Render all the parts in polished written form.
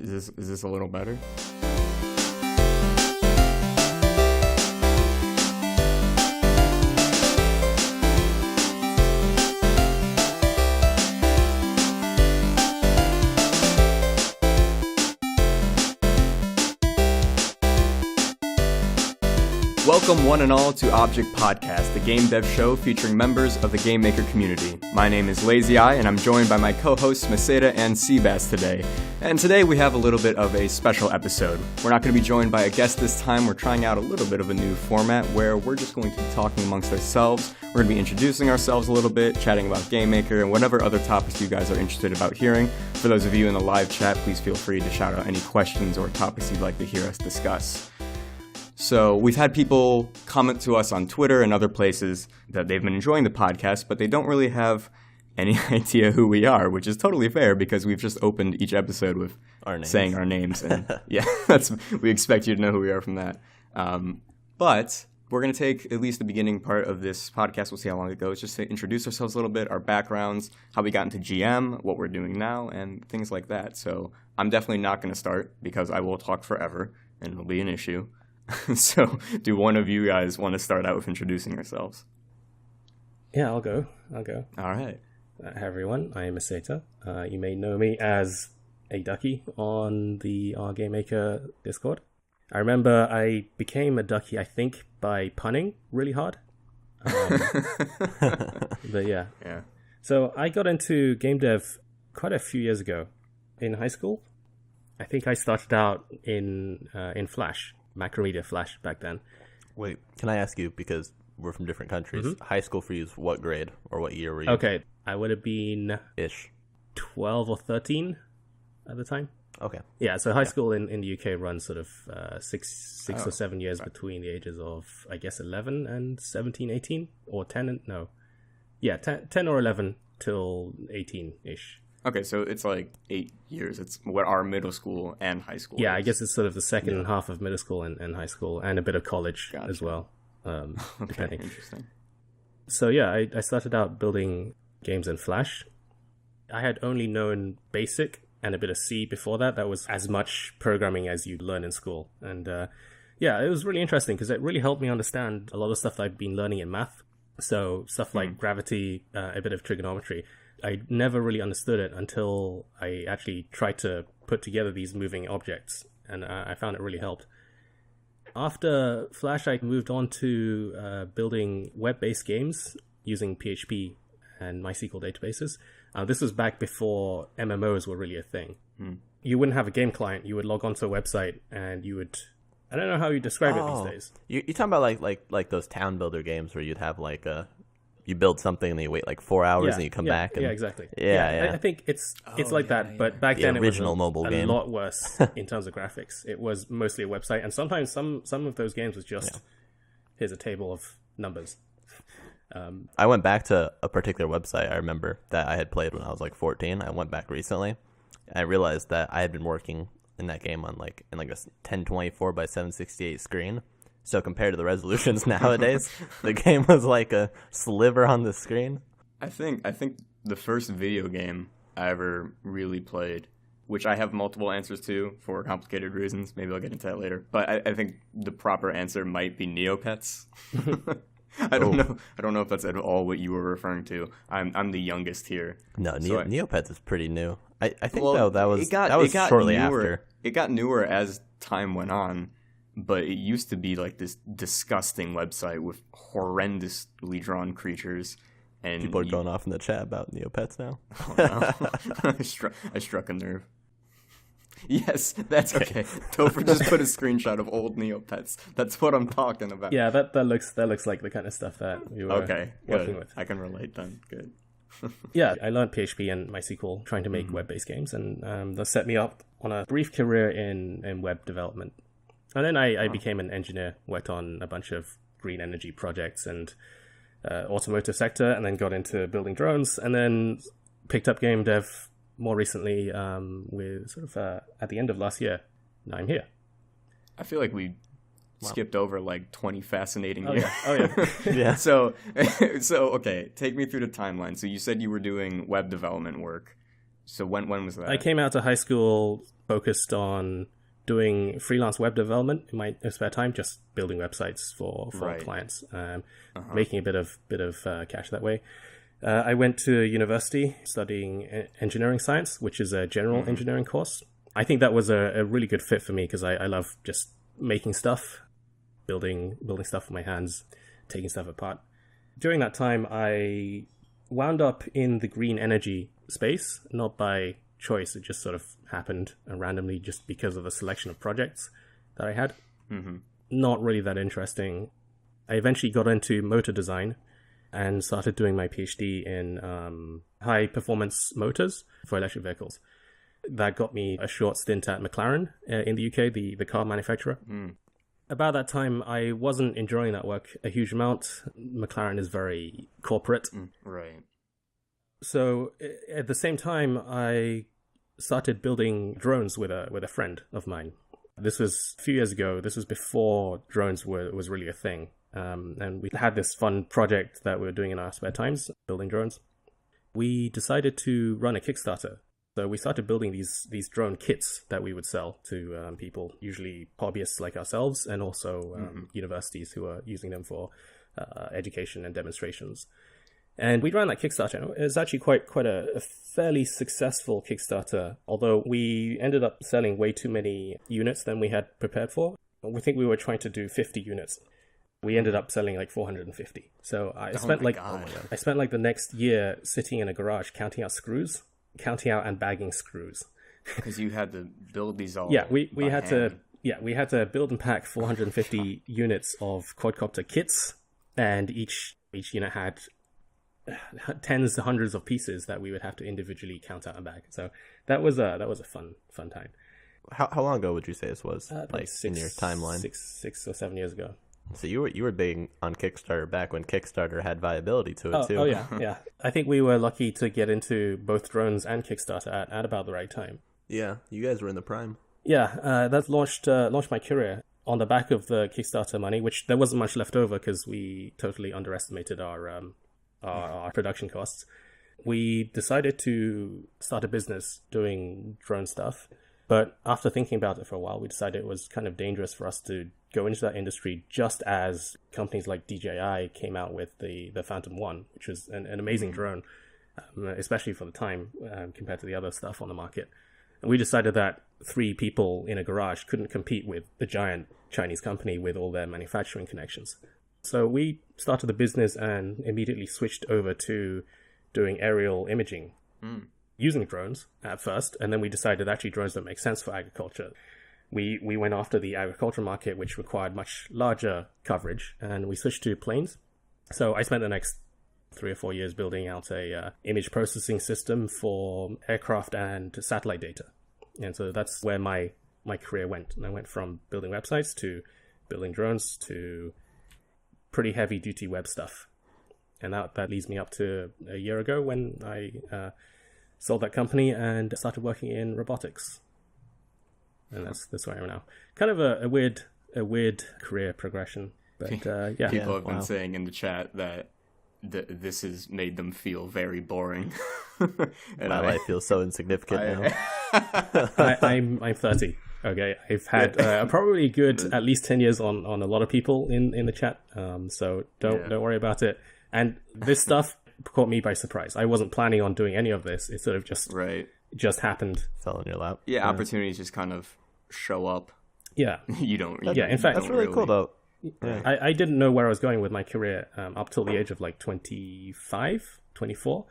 Is this a little better? Welcome one and all to Object Podcast, the game dev show featuring members of the GameMaker community. My name is Lazyeye, and I'm joined by my co-hosts Meseta and Seabass today. And today we have a little bit of a special episode. We're not going to be joined by a guest this time. We're trying out a little bit of a new format where we're just going to be talking amongst ourselves. We're going to be introducing ourselves a little bit, chatting about GameMaker, and whatever other topics you guys are interested about hearing. For those of you in the live chat, please feel free to shout out any questions or topics you'd like to hear us discuss. So we've had people comment to us on Twitter and other places that they've been enjoying the podcast, but they don't really have any idea who we are, which is totally fair because we've just opened each episode with saying our names. And yeah, we expect you to know who we are from that. But we're going to take at least the beginning part of this podcast. We'll see how long it goes, just to introduce ourselves a little bit, our backgrounds, how we got into GM, what we're doing now, and things like that. So I'm definitely not going to start because I will talk forever and it'll be an issue. So, do one of you guys want to start out with introducing yourselves? Yeah, I'll go. All right. Hi, everyone. I am Meseta. You may know me as a ducky on the GameMaker Discord. I remember I became a ducky, I think, by punning really hard. But yeah. So, I got into game dev quite a few years ago in high school. I think I started out in Flash. Macromedia Flash back then. Wait, can I ask you, because we're from different countries, high school for you is what grade or what year were you? Okay, I would have been... 12 or 13 at the time. Okay. Yeah, so high school in the UK runs sort of six or 7 years between the ages of, I guess, 11 and 17, 18, or 10 and... No. Yeah, 10 or 11 till 18-ish. Okay, so it's like 8 years. It's what our middle school and high school Yeah, is. I guess it's sort of the second half of middle school and high school, and a bit of college as well. Okay, interesting. So yeah, I started out building games in Flash. I had only known BASIC and a bit of C before that. That was as much programming as you'd learn in school. And yeah, it was really interesting because it really helped me understand a lot of stuff that I've been learning in math. So stuff like gravity, a bit of trigonometry. I never really understood it until I actually tried to put together these moving objects, and I found it really helped. After Flash, I moved on to building web-based games using PHP and MySQL databases. This was back before MMOs were really a thing. You wouldn't have a game client. You would log onto a website, and you would... I don't know how you describe it these days. You're talking about like those town builder games where you'd have like a... You build something and you wait like 4 hours and you come back. And... Yeah, exactly. Yeah. I think it's like that, but back then it was mobile a game. lot worse in terms of graphics. It was mostly a website, and sometimes some of those games was just here's a table of numbers. I went back to a particular website I remember that I had played when I was like 14. I went back recently, and I realized that I had been working in that game on like a 1024 by 768 screen. So compared to the resolutions nowadays, the game was like a sliver on the screen. I think the first video game I ever really played, which I have multiple answers to for complicated reasons, maybe I'll get into that later, but I think the proper answer might be Neopets. I don't know if that's at all what you were referring to. I'm the youngest here. No, Neopets is pretty new. I think that was shortly after. It got newer as time went on. But it used to be like this disgusting website with horrendously drawn creatures. And people are going off in the chat about Neopets now. Oh, no. I struck a nerve. Yes, that's okay. Topher just put a screenshot of old Neopets. That's what I'm talking about. Yeah, that looks like the kind of stuff that we were working with. I can relate then. Good. Yeah, I learned PHP and MySQL trying to make web-based games, and that set me up on a brief career in web development. And then I became an engineer, worked on a bunch of green energy projects and automotive sector, and then got into building drones, and then picked up game dev more recently with sort of at the end of last year. Now I'm here. I feel like we skipped over like 20 fascinating years. Oh yeah. Yeah. So okay, take me through the timeline. So you said you were doing web development work. So when was that? I came out of high school focused on doing freelance web development in my spare time, just building websites for clients, making a bit of cash that way. I went to university studying engineering science, which is a general engineering course. I think that was a really good fit for me because I love just making stuff, building stuff with my hands, taking stuff apart. During that time, I wound up in the green energy space, not by choice. It just sort of happened randomly just because of the selection of projects that I had. Not really that interesting. I eventually got into motor design and started doing my PhD in high performance motors for electric vehicles. That got me a short stint at McLaren in the UK, the car manufacturer. About that time, I wasn't enjoying that work a huge amount. McLaren is very corporate. Right. So at the same time, I started building drones with a friend of mine. This was a few years ago. This was before drones was really a thing. And we had this fun project that we were doing in our spare times, building drones. We decided to run a Kickstarter. So we started building these drone kits that we would sell to people, usually hobbyists like ourselves, and also universities who are using them for education and demonstrations. And we ran that Kickstarter. It was actually quite a fairly successful Kickstarter, although we ended up selling way too many units than we had prepared for. We think we were trying to do 50 units. We ended up selling like 450. So I spent the next year sitting in a garage counting out and bagging screws. Because you had to build these all. Yeah, we had to build and pack 450 units of quadcopter kits, and each unit had tens to hundreds of pieces that we would have to individually count out and bag. So that was a fun time. How long ago would you say this was? In your timeline? 6 or 7 years ago. So you were big on Kickstarter back when Kickstarter had viability to it too. Oh yeah. I think we were lucky to get into both drones and Kickstarter at about the right time. Yeah, you guys were in the prime. Yeah, that launched my career on the back of the Kickstarter money, which there wasn't much left over because we totally underestimated our production costs. We decided to start a business doing drone stuff, but after thinking about it for a while, we decided it was kind of dangerous for us to go into that industry just as companies like DJI came out with the Phantom 1, which was an amazing drone, especially for the time compared to the other stuff on the market. And we decided that 3 people in a garage couldn't compete with the giant Chinese company with all their manufacturing connections. So we started the business and immediately switched over to doing aerial imaging using drones at first. And then we decided actually drones don't make sense for agriculture. We went after the agriculture market, which required much larger coverage, and we switched to planes. So I spent the next 3 or 4 years building out a image processing system for aircraft and satellite data. And so that's where my career went. And I went from building websites to building drones to pretty heavy duty web stuff. And that leads me up to a year ago when I sold that company and started working in robotics. And that's where I am now. Kind of a weird career progression. But yeah. People have been saying in the chat that this has made them feel very boring. And my life feels so insignificant now. I'm 30. Okay, I've had probably a good at least 10 years on a lot of people in the chat. So don't worry about it. And this stuff caught me by surprise. I wasn't planning on doing any of this. It sort of just happened. Fell in your lap. Yeah, opportunities just kind of show up. Yeah. You don't. In fact, that's really cool though. Yeah. I didn't know where I was going with my career up till the age of like 25, 24.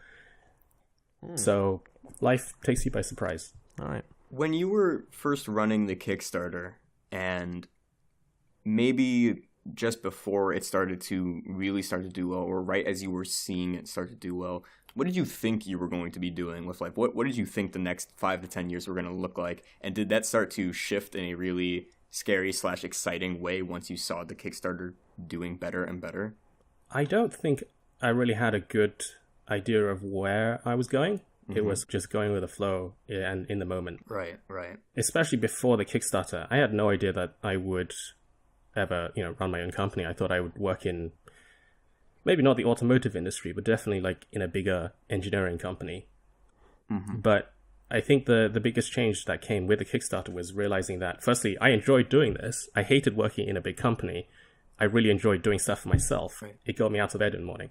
So life takes you by surprise. All right. When you were first running the Kickstarter, and maybe just before it started to really start to do well, or right as you were seeing it start to do well, what did you think you were going to be doing with life? What did you think the next 5 to 10 years were going to look like? And did that start to shift in a really scary / exciting way once you saw the Kickstarter doing better and better? I don't think I really had a good idea of where I was going. It was just going with the flow and in the moment. Right. Especially before the Kickstarter, I had no idea that I would ever, run my own company. I thought I would work in maybe not the automotive industry, but definitely like in a bigger engineering company. But I think the biggest change that came with the Kickstarter was realizing that, firstly, I enjoyed doing this. I hated working in a big company. I really enjoyed doing stuff for myself. Right. It got me out of bed in the morning.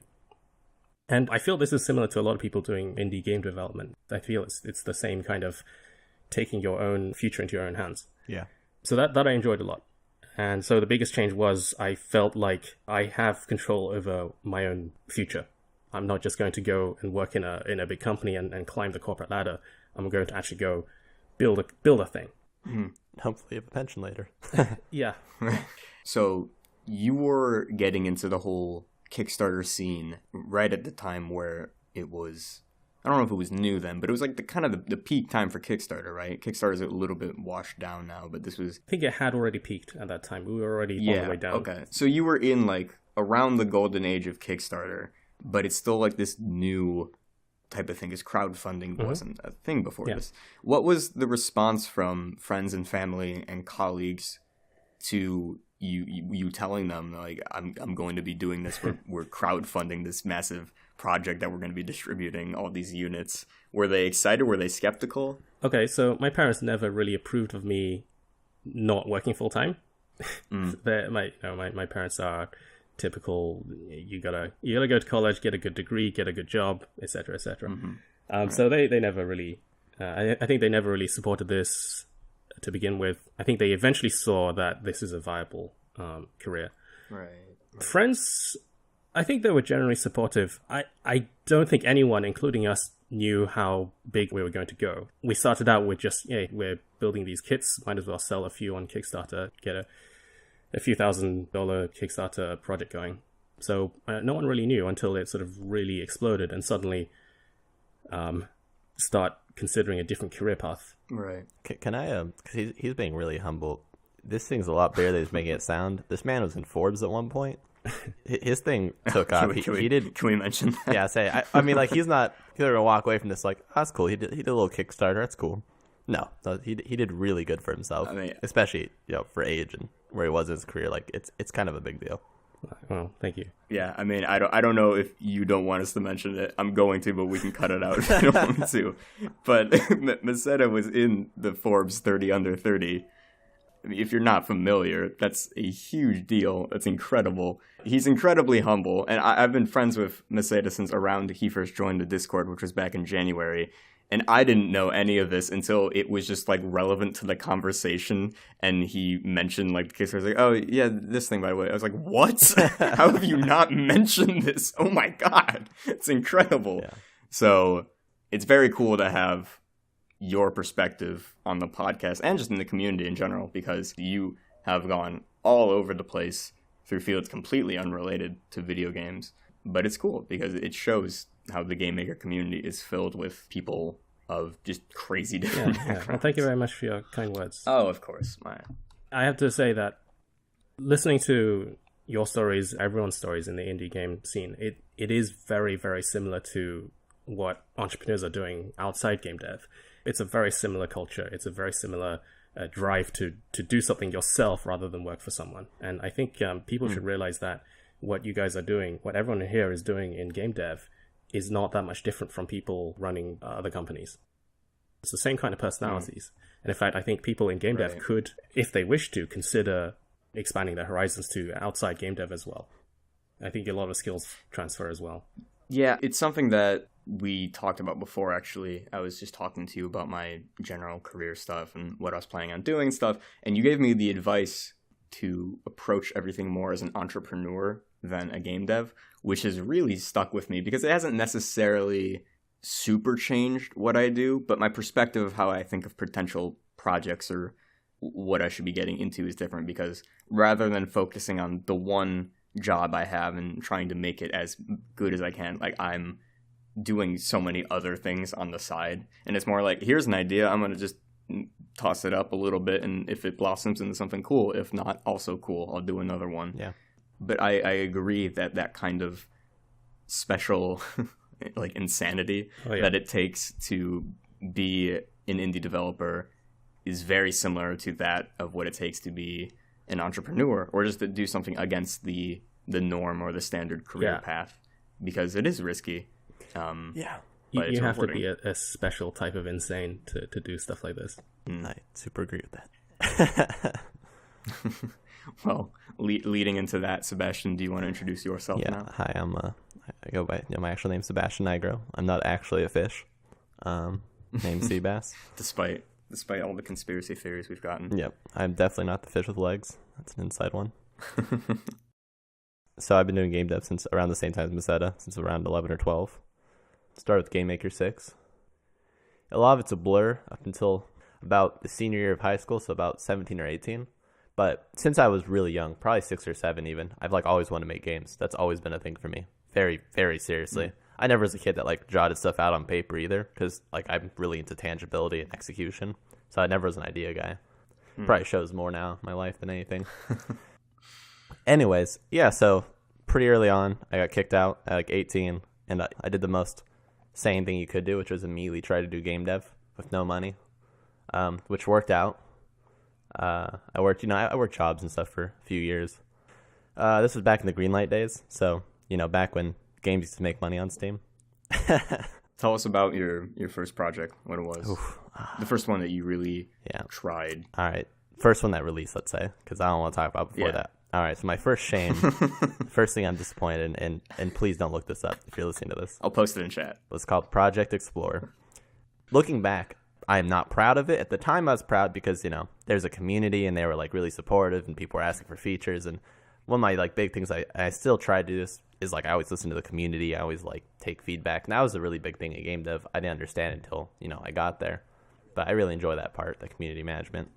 And I feel this is similar to a lot of people doing indie game development. I feel it's the same kind of taking your own future into your own hands. Yeah. So that I enjoyed a lot. And so the biggest change was I felt like I have control over my own future. I'm not just going to go and work in a big company and climb the corporate ladder. I'm going to actually go build a thing. Mm-hmm. Hopefully you have a pension later. Yeah. So you were getting into the whole Kickstarter scene right at the time where it was, I don't know if it was new then, but it was like the peak time for Kickstarter, right? Kickstarter's a little bit washed down now, but this was... I think it had already peaked at that time. We were already all the way down. Okay. So you were in like around the golden age of Kickstarter, but it's still like this new type of thing, because crowdfunding wasn't a thing before this. What was the response from friends and family and colleagues to you telling them, like, I'm going to be doing this, we're crowdfunding this massive project that we're going to be distributing all these units? Were they excited? Were they skeptical? Okay, so my parents never really approved of me not working full time. My parents are typical. You gotta go to college, get a good degree, get a good job, etc., etc. So they never really. I think they never really supported this to begin with. I think they eventually saw that this is a viable career. Right. Friends, I think they were generally supportive. I don't think anyone, including us, knew how big we were going to go. We started out with just, we're building these kits, might as well sell a few on Kickstarter, get a few $1,000 Kickstarter project going. So no one really knew until it sort of really exploded and suddenly start considering a different career path. Right. Can I, because he's being really humble. This thing's a lot bigger than he's making it sound. This man was in Forbes at one point. His thing took off. Can we mention that? Yeah, I mean, like, he's not gonna walk away from this like, oh, that's cool. He did a little Kickstarter. That's cool. No, he did really good for himself. I mean, especially for age and where he was in his career. Like, it's kind of a big deal. Well, thank you. Yeah, I mean, I don't know if you don't want us to mention it. I'm going to, but we can cut it out if you don't want me to. But Meseta was in the Forbes 30 under 30. I mean, if you're not familiar, that's a huge deal. That's incredible. He's incredibly humble, and I've been friends with Meseta since around he first joined the Discord, which was back in January. And I didn't know any of this until it was just like relevant to the conversation. And he mentioned like the case. I was like, oh yeah, this thing, by the way. I was like, what? How have you not mentioned this? Oh my God. It's incredible. Yeah. So it's very cool to have your perspective on the podcast and just in the community in general, because you have gone all over the place through fields completely unrelated to video games. But it's cool because it shows how the GameMaker community is filled with people of just crazy different backgrounds. Well, thank you very much for your kind words. Oh, of course. I have to say that listening to your stories, everyone's stories in the indie game scene, it is very, very similar to what entrepreneurs are doing outside game dev. It's a very similar culture. It's a very similar drive to do something yourself rather than work for someone. And I think people should realize that what you guys are doing, what everyone here is doing in game dev, is not that much different from people running other companies. It's the same kind of personalities. And in fact, I think people in game dev could, if they wish to, consider expanding their horizons to outside game dev as well. I think a lot of skills transfer as well. Yeah, it's something that we talked about before, actually. I was just talking to you about my general career stuff and what I was planning on doing and stuff. And you gave me the advice to approach everything more as an entrepreneur than a game dev, which has really stuck with me because it hasn't necessarily super changed what I do, but my perspective of how I think of potential projects or what I should be getting into is different, because rather than focusing on the one job I have and trying to make it as good as I can, like, I'm doing so many other things on the side, and it's more like, here's an idea, I'm going to just toss it up a little bit, and if it blossoms into something cool, if not, also cool, I'll do another one. Yeah. But I agree that kind of special like insanity that it takes to be an indie developer is very similar to that of what it takes to be an entrepreneur, or just to do something against the norm or the standard career path, because it is risky. but it's you have to rewarding. be a special type of insane to do stuff like this. I super agree with that. Well, leading into that, Sebastian, do you want to introduce yourself Yeah, now? hi, I go by, my actual name's Sebastian Nigro. I'm not actually a fish. Named Seabass. Despite all the conspiracy theories we've gotten. Yep, I'm definitely not the fish with legs. That's an inside one. So I've been doing game dev since around the same time as Meseta, since around 11 or 12. Started with GameMaker 6. A lot of it's a blur up until about the senior year of high school, so about 17 or 18. But since I was really young, probably 6 or 7 even, I've always wanted to make games. That's always been a thing for me. Very, very seriously. I never was a kid that jotted stuff out on paper either, because I'm really into tangibility and execution. So I never was an idea guy. Probably shows more now in my life than anything. Anyways, yeah, so pretty early on, I got kicked out at 18, and I did the most sane thing you could do, which was immediately try to do game dev with no money, which worked out. I worked jobs and stuff for a few years. This was back in the Greenlight days, so, back when games used to make money on Steam. Tell us about your first project, what it was. Oof. The first one that you really tried. All right. First one that released, let's say, because I don't want to talk about before that. All right, so my first shame, first thing I'm disappointed in, and please don't look this up if you're listening to this. I'll post it in chat. It's called Project Explorer. Looking back, I am not proud of it. At the time, I was proud because, there's a community and they were really supportive and people were asking for features. And one of my big things I still try to do this is I always listen to the community. I always take feedback. And that was a really big thing at game dev. I didn't understand it until, I got there. But I really enjoy that part, the community management.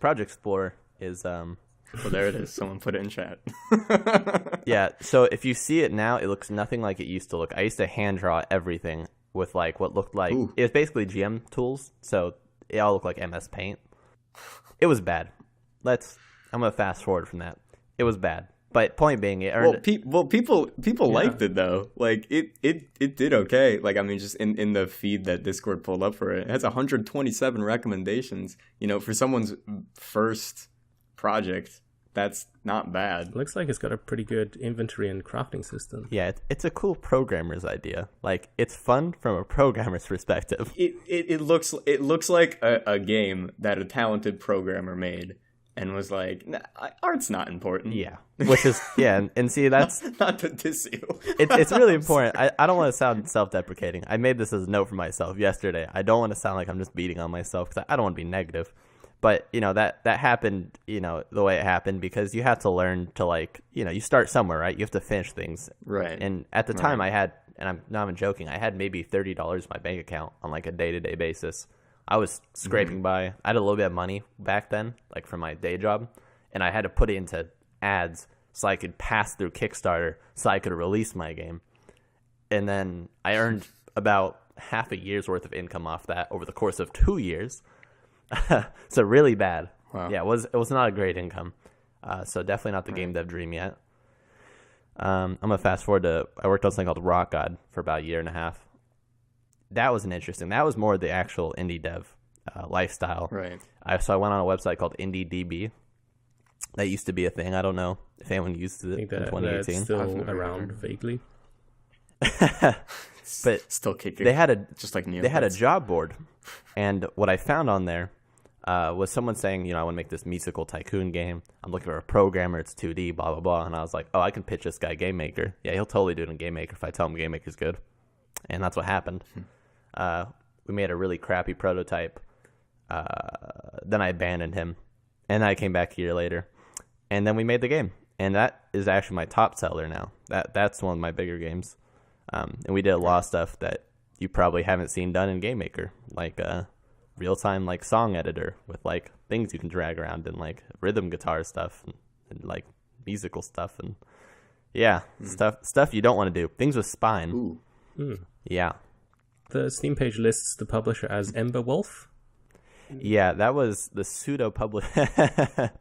Project Explorer is... Well, there it is. Someone put it in chat. Yeah, so if you see it now, it looks nothing like it used to look. I used to hand draw everything with what looked like... Ooh. It was basically GM tools, so it all looked like MS Paint. It was bad. I'm going to fast forward from that. It was bad. But point being, it earned... People liked it, though. It did okay. Just in the feed that Discord pulled up for it, it has 127 recommendations. For someone's first project, that's not bad. Looks like it's got a pretty good inventory and crafting system. Yeah, it's a cool programmer's idea. It's fun from a programmer's perspective. It looks like a game that a talented programmer made and was like, nah, art's not important. Yeah, which is, and see, that's... not to diss you. It's really important. I don't want to sound self-deprecating. I made this as a note for myself yesterday. I don't want to sound like I'm just beating on myself because I don't want to be negative. But, that happened, the way it happened because you have to learn to, you start somewhere, right? You have to finish things. Right. And at the time I had, and I'm not even joking, I had maybe $30 in my bank account on, a day-to-day basis. I was scraping by. I had a little bit of money back then, from my day job. And I had to put it into ads so I could pass through Kickstarter so I could release my game. And then I earned about half a year's worth of income off that over the course of 2 years. So really bad. Wow. Yeah, it was not a great income. So definitely not the game dev dream yet. I'm gonna fast forward to, I worked on something called Rock God for about a year and a half. That was that was more the actual indie dev lifestyle. Right. So I went on a website called IndieDB. That used to be a thing. I don't know if anyone used it in 2018. That's still around vaguely. But still kicking. They had a job board, and what I found on there was someone saying, I want to make this musical tycoon game. I'm looking for a programmer. It's 2D, blah blah blah. And I was like, oh, I can pitch this guy GameMaker. Yeah, he'll totally do it in GameMaker if I tell him GameMaker's good. And that's what happened. We made a really crappy prototype. Then I abandoned him, and I came back a year later, and then we made the game. And that is actually my top seller now. That's one of my bigger games. And we did a lot of stuff that you probably haven't seen done in GameMaker, like real-time song editor with things you can drag around and rhythm guitar stuff and musical stuff and stuff you don't want to do. Things with spine. Ooh. Yeah. The Steam page lists the publisher as Ember Wolf. Yeah, that was the pseudo publisher.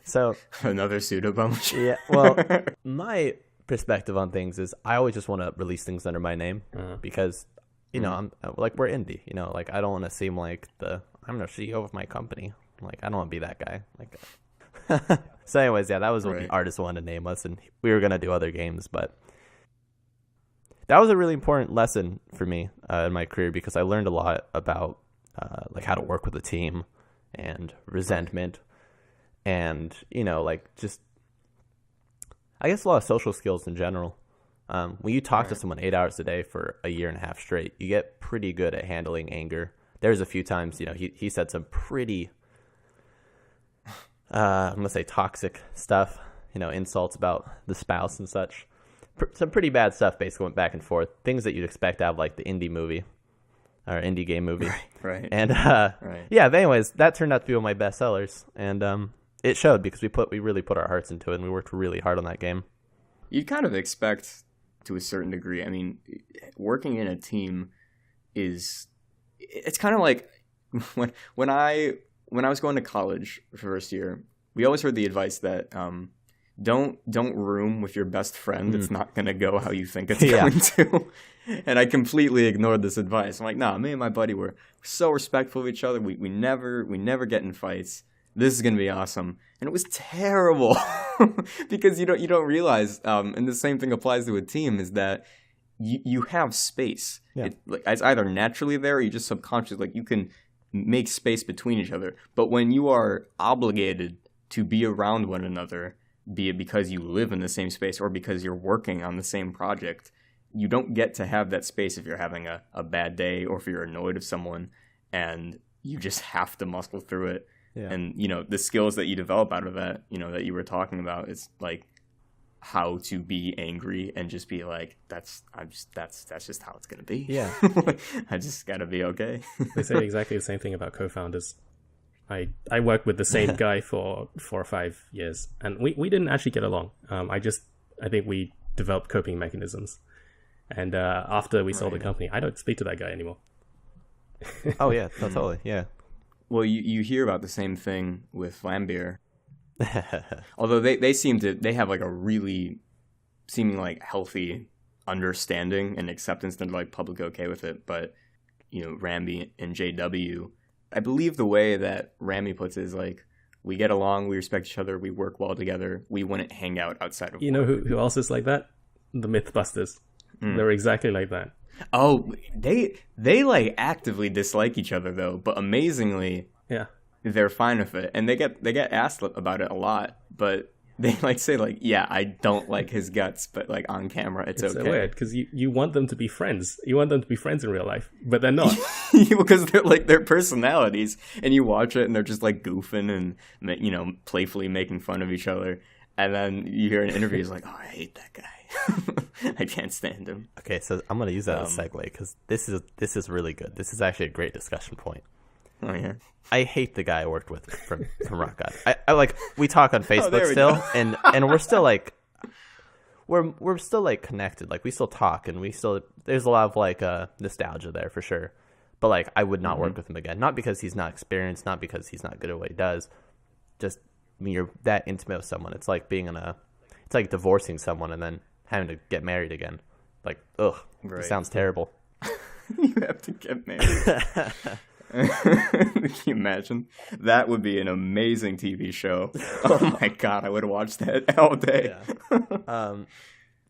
So another pseudo publisher. Yeah. Well, my perspective on things is I always just want to release things under my name because I'm we're indie, I don't want to seem like I'm the CEO of my company. I don't want to be that guy. So anyways, that was what the artist wanted to name us, and we were going to do other games, but that was a really important lesson for me in my career, because I learned a lot about like how to work with a team and resentment and, you know, like just, I guess, a lot of social skills in general. When you talk to someone 8 hours a day for a year and a half straight, you get pretty good at handling anger. There's a few times, you know, he said some pretty, I'm going to say toxic stuff, you know, insults about the spouse and such. Some pretty bad stuff basically went back and forth. Things that you'd expect out of like the indie movie or indie game movie. Right. And yeah, but anyways, that turned out to be one of my best sellers. And it showed because we really put our hearts into it and we worked really hard on that game. You'd kind of expect to a certain degree. I mean, working in a team it's kind of like when I was going to college first year, we always heard the advice that don't room with your best friend. It's not going to go how you think it's going to. And I completely ignored this advice. I'm like, nah, me and my buddy were so respectful of each other. We never get in fights. This is going to be awesome. And it was terrible because you don't realize, and the same thing applies to a team, is that you have space. Yeah. It's either naturally there or you just subconsciously, like, you can make space between each other. But when you are obligated to be around one another, be it because you live in the same space or because you're working on the same project, you don't get to have that space if you're having a bad day or if you're annoyed of someone, and you just have to muscle through it. Yeah. And, you know, the skills that you develop out of that, you know, that you were talking about, is like how to be angry and just be like, that's just how it's going to be. Yeah. I just got to be okay. They say exactly the same thing about co-founders. I worked with the same guy for 4 or 5 years, and we didn't actually get along. I think we developed coping mechanisms. And after we sold the company, I don't speak to that guy anymore. Oh, yeah, totally, yeah. Well, you hear about the same thing with Lambier. Although they have like a really seeming like healthy understanding and acceptance, they're like publicly okay with it. But, you know, Ramby and JW, I believe the way that Ramby puts it is like, we get along, we respect each other, we work well together, we wouldn't hang out outside of work. You know who else is like that? The Mythbusters. They're exactly like that. Oh, they like actively dislike each other though, but amazingly, they're fine with it, and they get asked about it a lot, but they like say like, yeah, I don't like his guts, but like on camera, it's okay. So weird because you want them to be friends. You want them to be friends in real life, but they're not because they're like their personalities, and you watch it and they're just like goofing and, you know, playfully making fun of each other, and then you hear an interview is like, oh, I hate that guy. I can't stand him. Okay, so I'm gonna use that as a segue because this is really good. This is actually a great discussion point. Oh yeah. I hate the guy I worked with from Rock God. I like, we talk on Facebook still, and we're still like we're still like connected. Like we still talk, and there's a lot of like nostalgia there for sure. But like I would not work with him again. Not because he's not experienced, not because he's not good at what he does. Just when you're that intimate with someone, it's like it's like divorcing someone and then having to get married again. Like, ugh, it sounds terrible. You have to get married. Can you imagine? That would be an amazing TV show. Oh my god, I would watch that all day. Yeah.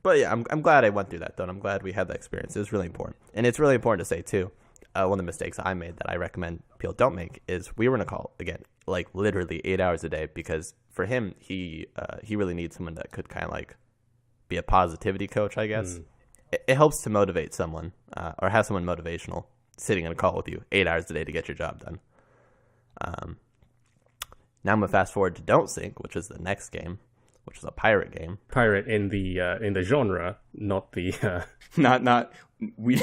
But yeah, I'm glad I went through that though, and I'm glad we had that experience. It was really important. And it's really important to say too, one of the mistakes I made that I recommend people don't make is we were in a call again, like literally 8 hours a day, because for him, he really needs someone that could kind of like be a positivity coach, I guess. It helps to motivate someone or have someone motivational sitting in a call with you 8 hours a day to get your job done. Now I'm gonna fast forward to Don't Sink, which is the next game, which is a pirate game. Pirate in the genre, not the not we.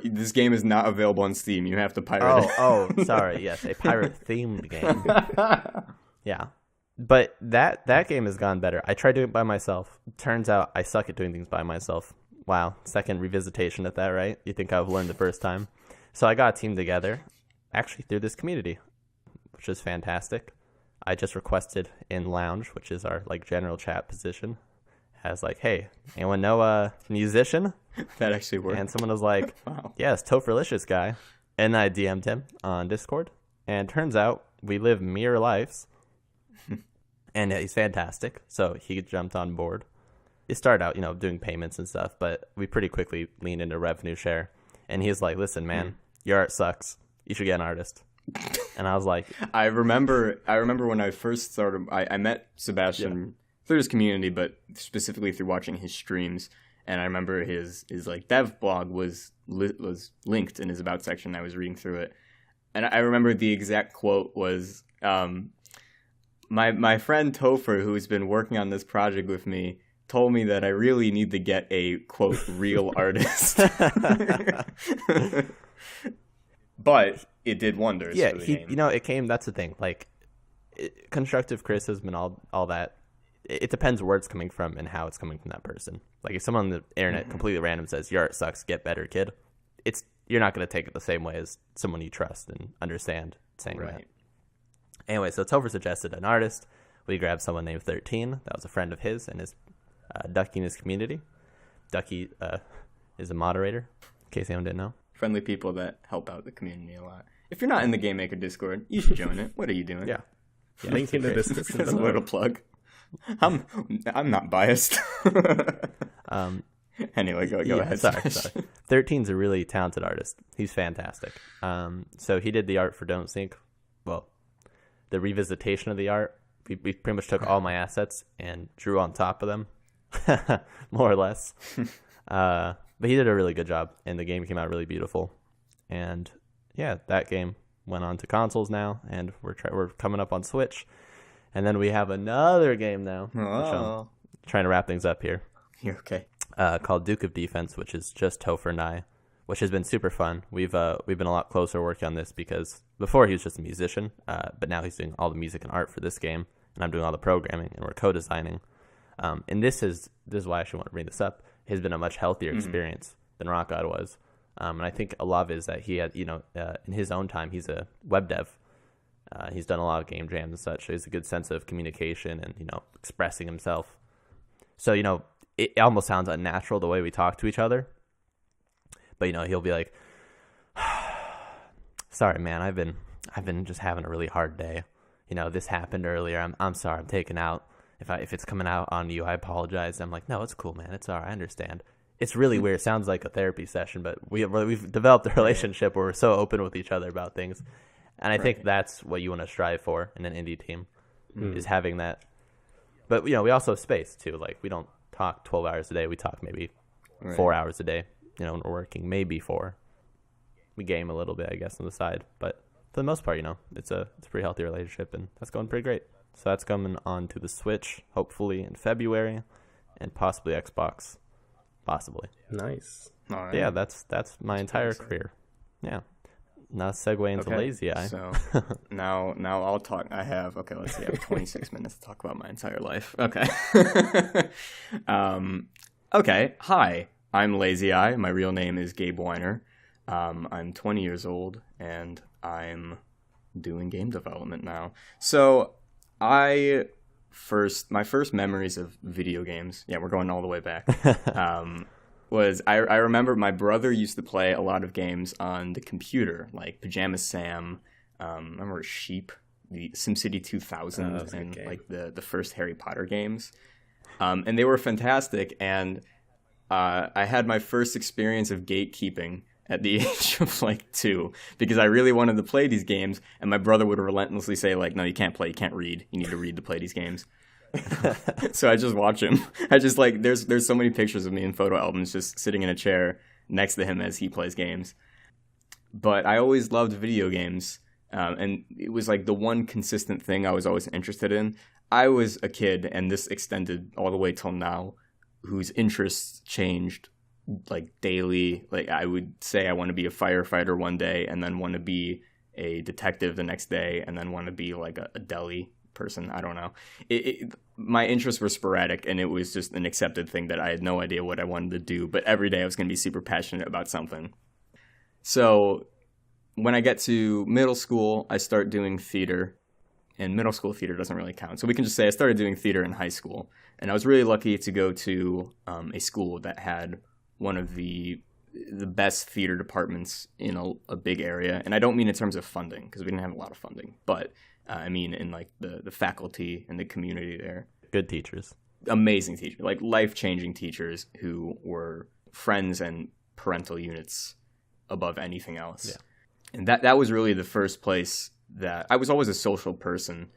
This game is not available on Steam. You have to pirate it. Oh, sorry. Yes, a pirate themed game. Yeah, but that game has gone better. I tried doing it by myself. Turns out I suck at doing things by myself. Wow, second revisitation at that, right? You think I've learned the first time? So I got a team together, actually through this community, which is fantastic. I just requested in Lounge, which is our like general chat position, as like, hey, anyone know a musician? That actually worked. And someone was like, wow. Yes, Topherlicious guy. And I DM'd him on Discord, and turns out we live mirror lives, and he's fantastic. So he jumped on board. it started out, doing payments and stuff, but we pretty quickly leaned into revenue share. And he's like, listen, man, your art sucks. You should get an artist. And I was like, I remember when I first started, I met Sebastian through his community, but specifically through watching his streams. And I remember his like dev blog was linked in his about section. I was reading through it. And I remember the exact quote was, my friend Topher, who's been working on this project with me, told me that I really need to get a, quote, real artist. But it did wonders for the game. It came, that's the thing. Like, constructive criticism and all that, it depends where it's coming from and how it's coming from that person. Like, if someone on the internet completely random says, your art sucks, get better, kid, you're not going to take it the same way as someone you trust and understand saying that. Anyway, so Topher suggested an artist. We grabbed someone named 13. That was a friend of his and his Ducky in his community. Ducky is a moderator, in case anyone didn't know. Friendly people that help out the community a lot. If you're not in the GameMaker Discord, you should join it. What are you doing? Yeah. Link in the description. That's a little plug. I'm not biased. Anyway, go ahead. Sorry. 13's a really talented artist. He's fantastic. So he did the art for Don't Sink. Well, the revisitation of the art. We pretty much took all my assets and drew on top of them, more or less. But he did a really good job, and the game came out really beautiful. And yeah, that game went on to consoles now, and we're coming up on Switch. And then we have another game now. Oh. Trying to wrap things up here. You're okay. Called Duke of Defense, which is just Topher and I, which has been super fun. We've been a lot closer working on this because before he was just a musician, but now he's doing all the music and art for this game, and I'm doing all the programming, and we're co-designing. And this is why I actually want to bring this up. It has been a much healthier experience than Rock God was. And I think a lot of it is that he had, in his own time, he's a web dev. He's done a lot of game jams and such. So he has a good sense of communication and, expressing himself. So, it almost sounds unnatural the way we talk to each other. But, he'll be like, sorry, man, I've been just having a really hard day. This happened earlier. I'm sorry, I'm taken out. If it's coming out on you, I apologize. I'm like, no, it's cool, man. It's all right. I understand. It's really weird. It sounds like a therapy session, but we've developed a relationship where we're so open with each other about things. And I think that's what you want to strive for in an indie team, is having that. But, we also have space, too. Like, we don't talk 12 hours a day. We talk maybe 4 hours a day, when we're working, maybe 4. We game a little bit, I guess, on the side. But for the most part, it's a pretty healthy relationship, and that's going pretty great. So that's coming on to the Switch, hopefully in February, and possibly Xbox, possibly. Nice. All right. Yeah, that's my entire career. Yeah. Now segue into Lazyeye. So now I'll talk. Let's see. I have 26 minutes to talk about my entire life. Okay. Okay. Hi, I'm Lazyeye. My real name is Gabe Weiner. I'm 20 years old, and I'm doing game development now. So my first memories of video games, we're going all the way back, was I remember my brother used to play a lot of games on the computer, like Pajama Sam, I remember Sheep, the SimCity 2000, and like the first Harry Potter games. And they were fantastic, and I had my first experience of gatekeeping at the age of 2, because I really wanted to play these games, and my brother would relentlessly say, no, you can't play, you can't read, you need to read to play these games. So I just watch him. I just there's so many pictures of me in photo albums just sitting in a chair next to him as he plays games. But I always loved video games, and it was the one consistent thing I was always interested in. I was a kid, and this extended all the way till now, whose interests changed daily. I would say I want to be a firefighter one day, and then want to be a detective the next day, and then want to be a deli person. I don't know. My interests were sporadic, and it was just an accepted thing that I had no idea what I wanted to do, but every day I was going to be super passionate about something. So when I get to middle school, I start doing theater, and middle school theater doesn't really count. So we can just say I started doing theater in high school, and I was really lucky to go to a school that had one of the best theater departments in a big area. And I don't mean in terms of funding, because we didn't have a lot of funding, but I mean in the faculty and the community there. Good teachers. amazing teachers, like life-changing teachers who were friends and parental units above anything else. Yeah. And that was really the first place that I was always a social person,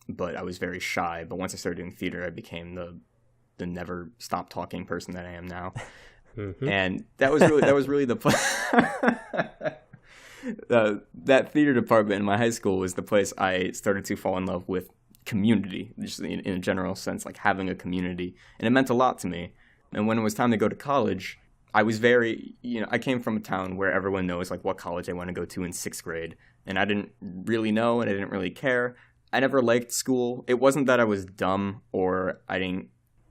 but I was very shy. But once I started doing theater, I became the never stop talking person that I am now. Mm-hmm. And that was really the that theater department in my high school was the place I started to fall in love with community, just in a general sense, like having a community. And it meant a lot to me. And when it was time to go to college, I was very, I came from a town where everyone knows like what college I want to go to in 6th grade. And I didn't really know, and I didn't really care. I never liked school. It wasn't that I was dumb or I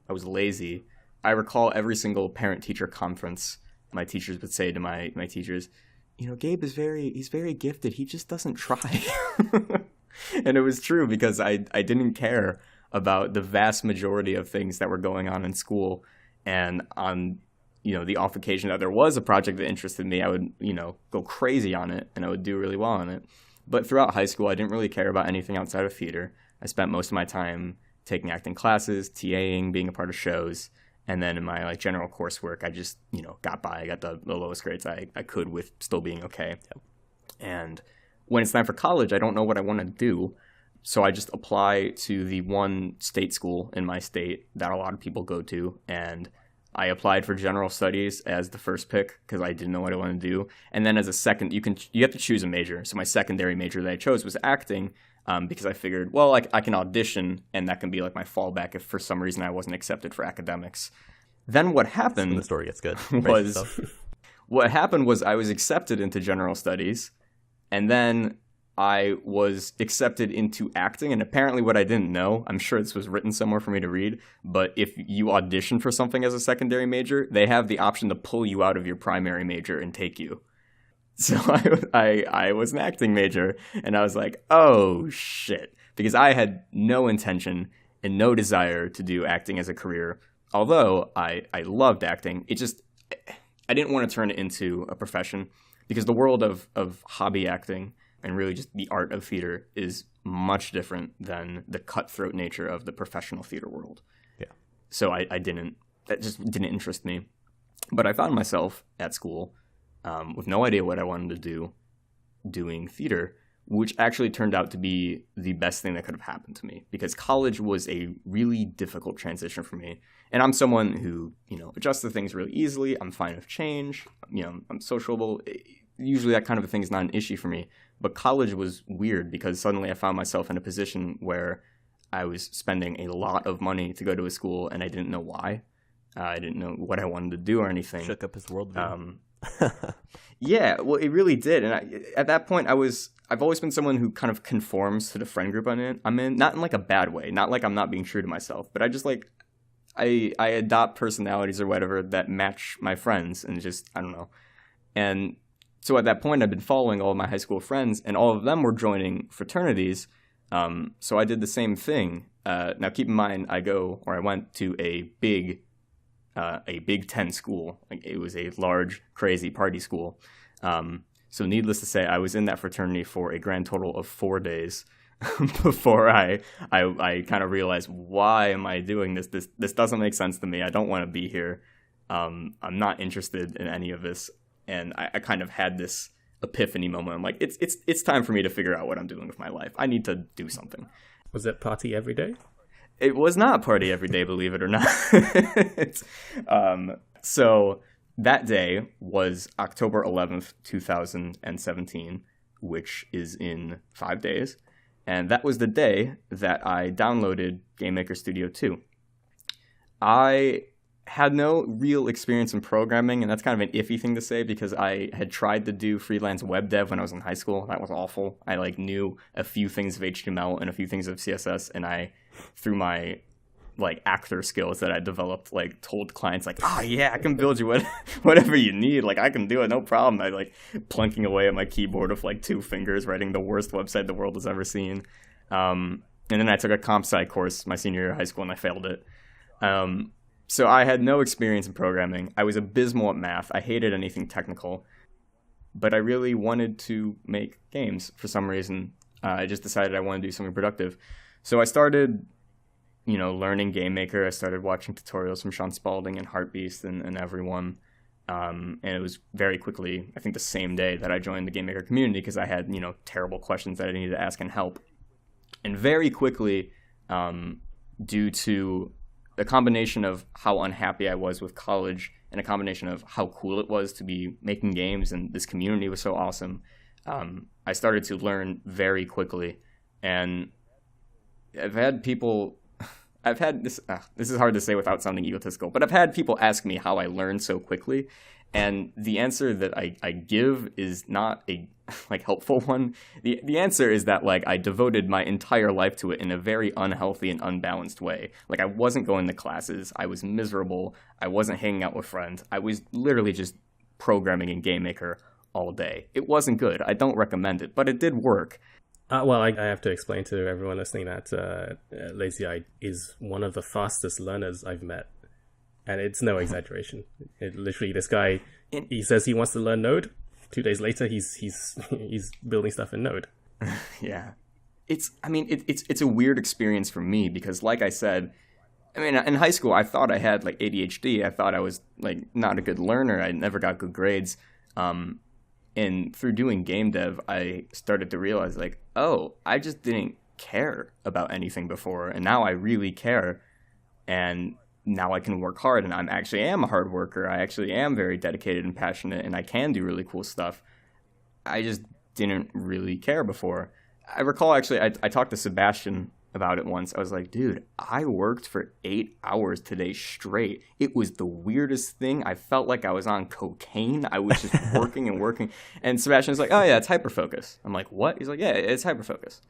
was lazy. I recall every single parent-teacher conference, my teachers would say to my teachers, Gabe he's very gifted. He just doesn't try. And it was true because I didn't care about the vast majority of things that were going on in school. And on, the off occasion that there was a project that interested me, I would, go crazy on it and I would do really well on it. But throughout high school, I didn't really care about anything outside of theater. I spent most of my time taking acting classes, TAing, being a part of shows. And then in my like general coursework, I just, got by. I got the lowest grades I could with still being okay. Yep. And when it's time for college, I don't know what I want to do. So I just apply to the one state school in my state that a lot of people go to. And I applied for general studies as the first pick because I didn't know what I wanted to do. And then as a second, you have to choose a major. So my secondary major that I chose was acting because I figured, well, I can audition and that can be like my fallback if for some reason I wasn't accepted for academics. Then what happened? The story gets good. What happened was I was accepted into general studies, and then I was accepted into acting. And apparently, what I didn't know, I'm sure this was written somewhere for me to read, but if you audition for something as a secondary major, they have the option to pull you out of your primary major and take you. So I was an acting major, and I was like, oh shit, because I had no intention and no desire to do acting as a career. Although I loved acting, I didn't want to turn it into a profession because the world of hobby acting and really just the art of theater is much different than the cutthroat nature of the professional theater world. Yeah. So that just didn't interest me. But I found myself at school with no idea what I wanted to do, doing theater, which actually turned out to be the best thing that could have happened to me because college was a really difficult transition for me. And I'm someone who, adjusts to things really easily. I'm fine with change. I'm sociable. Usually that kind of a thing is not an issue for me. But college was weird because suddenly I found myself in a position where I was spending a lot of money to go to a school and I didn't know why. I didn't know what I wanted to do or anything. Shook up his worldview. Yeah, well, it really did. And at that point, I've always been someone who kind of conforms to the friend group I'm in, not in like a bad way, not like I'm not being true to myself, but I just like, I adopt personalities or whatever that match my friends and just, I don't know. And so at that point, I've been following all of my high school friends and all of them were joining fraternities. So I did the same thing. Now keep in mind, I went to a Big Ten school. Like it was a large, crazy party school. So needless to say, I was in that fraternity for a grand total of 4 days before I kind of realized, why am I doing this? This doesn't make sense to me. I don't want to be here. I'm not interested in any of this. And I kind of had this epiphany moment. I'm like, it's time for me to figure out what I'm doing with my life. I need to do something. Was it party every day? It was not party every day, believe it or not. So that day was October 11th, 2017, which is in 5 days. And that was the day that I downloaded GameMaker Studio 2. I had no real experience in programming, and that's kind of an iffy thing to say because I had tried to do freelance web dev when I was in high school. That was awful. I knew a few things of HTML and a few things of CSS, and I, through my actor skills that I developed, told clients oh yeah, I can build you whatever you need. I can do it, no problem. I plunking away at my keyboard with 2 fingers, writing the worst website the world has ever seen. And then I took a comp sci course my senior year of high school and I failed it. So I had no experience in programming. I was abysmal at math. I hated anything technical. But I really wanted to make games for some reason. I just decided I wanted to do something productive. So I started, learning GameMaker, I started watching tutorials from Sean Spalding and Heartbeast and everyone. And it was very quickly, I think the same day that I joined the GameMaker community, because I had, terrible questions that I needed to ask and help. And very quickly, due to a combination of how unhappy I was with college and a combination of how cool it was to be making games and this community was so awesome, I started to learn very quickly. And I've had this, this is hard to say without sounding egotistical, but I've had people ask me how I learned so quickly. And the answer that I give is not a helpful one. The answer is that I devoted my entire life to it in a very unhealthy and unbalanced way. I wasn't going to classes. I was miserable. I wasn't hanging out with friends. I was literally just programming in GameMaker all day. It wasn't good. I don't recommend it, but it did work. Well, I have to explain to everyone listening that Lazyeye is one of the fastest learners I've met. And it's no exaggeration. Literally, this guy, he says he wants to learn Node. 2 days later, he's building stuff in Node. Yeah. It's a weird experience for me because, like I said, in high school, I thought I had ADHD. I thought I was not a good learner. I never got good grades. And through doing game dev, I started to realize I just didn't care about anything before. And now I really care. And now I can work hard, and I actually am a hard worker. I actually am very dedicated and passionate, and I can do really cool stuff. I just didn't really care before. I recall, actually, I talked to Sebastian about it once. I was like, dude, I worked for 8 hours today straight. It was the weirdest thing. I felt like I was on cocaine. I was just working and working. And Sebastian was like, oh, yeah, it's hyperfocus. I'm like, what? He's like, yeah, it's hyperfocus.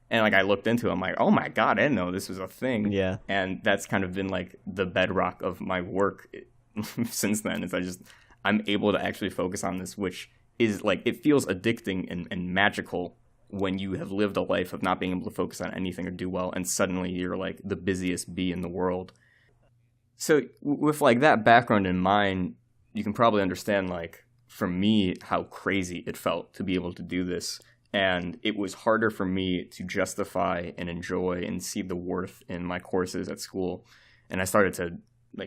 And I looked into it, I'm like, oh my God, I didn't know this was a thing. Yeah. And that's kind of been the bedrock of my work since then, is I'm able to actually focus on this, which is it feels addicting and magical when you have lived a life of not being able to focus on anything or do well, and suddenly you're the busiest bee in the world. So with that background in mind, you can probably understand for me how crazy it felt to be able to do this. And it was harder for me to justify and enjoy and see the worth in my courses at school. And I started to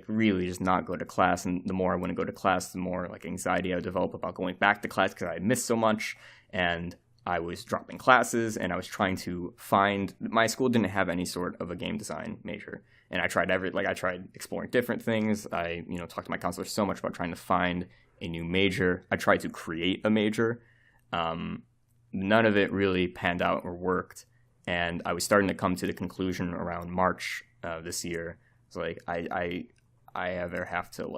really just not go to class. And the more I wouldn't go to class, the more anxiety I would develop about going back to class because I missed so much. And I was dropping classes, and I was trying to find, my school didn't have any sort of a game design major. And I tried I tried exploring different things. I, talked to my counselor so much about trying to find a new major. I tried to create a major. None of it really panned out or worked. And I was starting to come to the conclusion around March this year. It's I either have to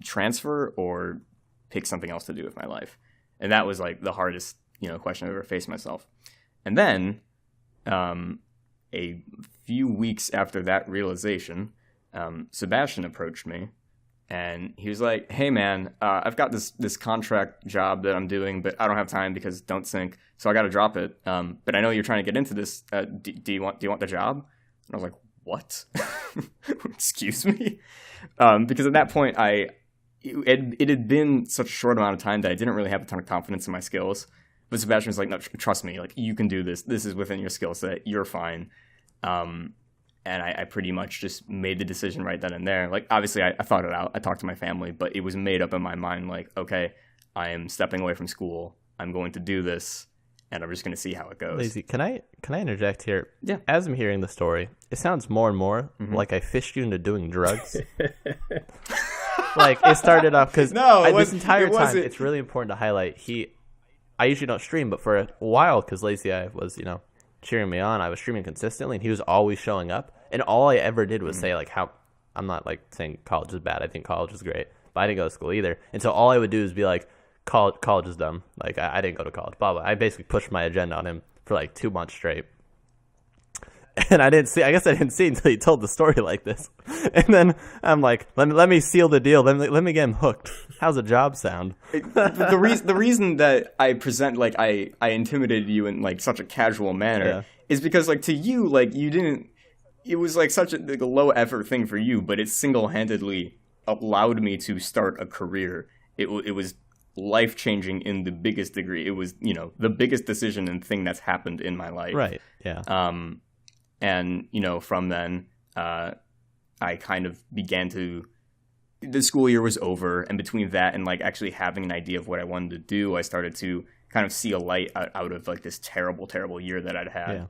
transfer or pick something else to do with my life. And that was the hardest, question I've ever faced myself. And then a few weeks after that realization, Sebastian approached me. And he was like, hey, man, I've got this contract job that I'm doing, but I don't have time because don't sync. So I got to drop it. But I know you're trying to get into this. Do you want the job? And I was like, what? Excuse me? Because at that point, it had been such a short amount of time that I didn't really have a ton of confidence in my skills. But Sebastian was like, no, trust me. You can do this. This is within your skill set. You're fine. And I pretty much just made the decision right then and there. Obviously, I thought it out. I talked to my family, but it was made up in my mind, okay, I am stepping away from school. I'm going to do this, and I'm just going to see how it goes. Lazy, can I interject here? Yeah. As I'm hearing the story, it sounds more and more like I fished you into doing drugs. It started off because this entire time, it's really important to highlight, I usually don't stream, but for a while, because Lazyeye was, cheering me on, I was streaming consistently, and he was always showing up. And all I ever did was say how I'm not saying college is bad. I think college is great, but I didn't go to school either. And so all I would do is be college is dumb. I didn't go to college. Blah blah. I basically pushed my agenda on him for 2 months straight. And I guess I didn't see until he told the story like this. And then I'm like, let me seal the deal. Let me get him hooked. How's a job sound? The reason that I present I intimidated you in such a casual manner is because to you you didn't. It was such a low effort thing for you, but it single-handedly allowed me to start a career. It was life-changing in the biggest degree. It was the biggest decision and thing that's happened in my life. Right. Yeah. And, from then, I kind of began the school year was over, and between that and like actually having an idea of what I wanted to do, I started to kind of see a light out of like this terrible, terrible year that I'd had. Yeah.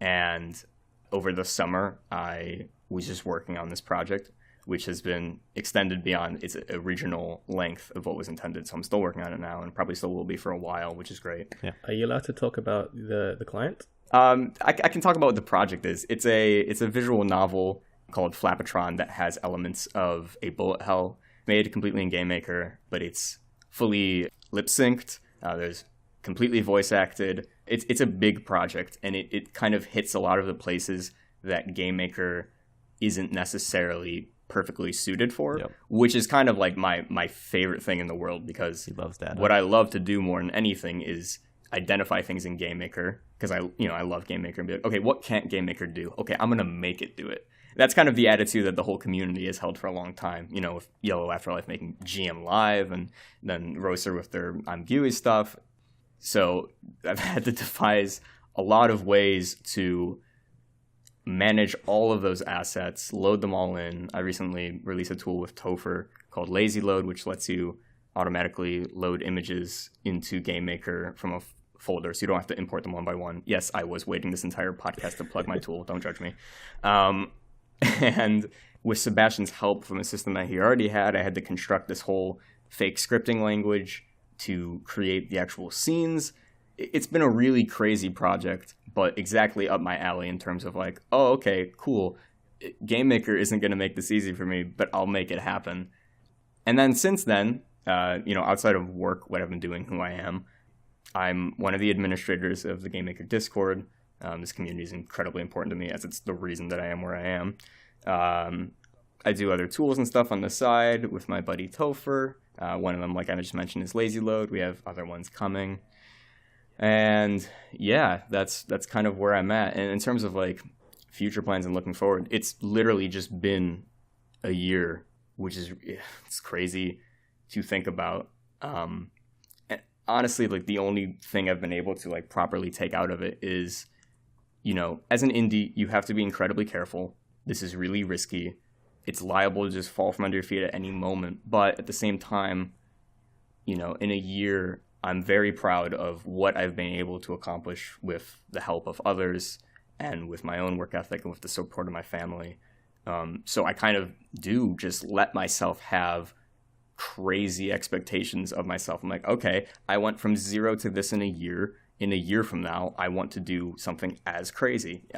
And over the summer, I was just working on this project, which has been extended beyond its original length of what was intended. So I'm still working on it now, and probably still will be for a while, which is great. Yeah. Are you allowed to talk about the client? I can talk about what the project is. It's a visual novel called Flapatron that has elements of a bullet hell made completely in GameMaker, but it's fully lip synced. There's completely voice acted. It's a big project, and it kind of hits a lot of the places that GameMaker isn't necessarily perfectly suited for, which is kind of like my favorite thing in the world, because He loves data. What I love to do more than anything is identify things in GameMaker, because I love GameMaker, and be like, okay, what can't GameMaker do? Okay, I'm gonna make it do it. That's kind of the attitude that the whole community has held for a long time. With Yellow Afterlife making GM Live, and then Roaster with their I'm Gooey stuff. So I've had to devise a lot of ways to manage all of those assets, load them all in. I recently released a tool with Topher called Lazy Load, which lets you automatically load images into GameMaker from a folder, so you don't have to import them one by one. Yes, I was waiting this entire podcast to plug my tool. Don't judge me. And with Sebastian's help from a system that he already had, I had to construct this whole fake scripting language to create the actual scenes. It's been a really crazy project, but exactly up my alley in terms of like, oh, okay, cool. GameMaker isn't going to make this easy for me, but I'll make it happen. And then since then, outside of work, what I've been doing, who I am, I'm one of the administrators of the GameMaker Discord. This community is incredibly important to me, as it's the reason that I am where I am. I do other tools and stuff on the side with my buddy Topher. One of them, like I just mentioned, is Lazy Load. We have other ones coming. And yeah, that's kind of where I'm at. And in terms of like future plans and looking forward, it's literally just been a year, which is it's crazy to think about. And honestly, like the only thing I've been able to like properly take out of it is, as an indie, you have to be incredibly careful. This is really risky. It's liable to just fall from under your feet at any moment. But at the same time, in a year, I'm very proud of what I've been able to accomplish with the help of others and with my own work ethic and with the support of my family. So I kind of do just let myself have crazy expectations of myself. I'm like, okay, I went from 0 to this in a year. In a year from now, I want to do something as crazy.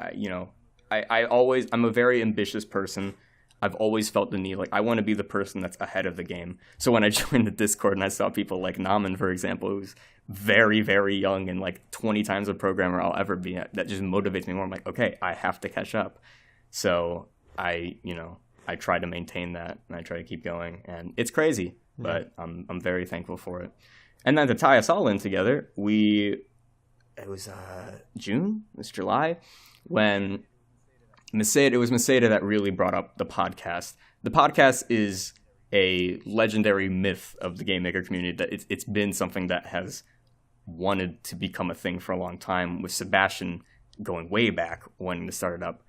I'm a very ambitious person. I've always felt the need, like, I want to be the person that's ahead of the game. So when I joined the Discord and I saw people like Naman, for example, who's very, very young and like 20 times a programmer I'll ever be, that just motivates me more. I'm like, okay, I have to catch up. So I try to maintain that, and I try to keep going, and it's crazy, but I'm very thankful for it. And then to tie us all in together, it was June, it was July, when it was Meseta that really brought up the podcast. The podcast is a legendary myth of the GameMaker community, that it's been something that has wanted to become a thing for a long time, with Sebastian going way back wanting to start it up.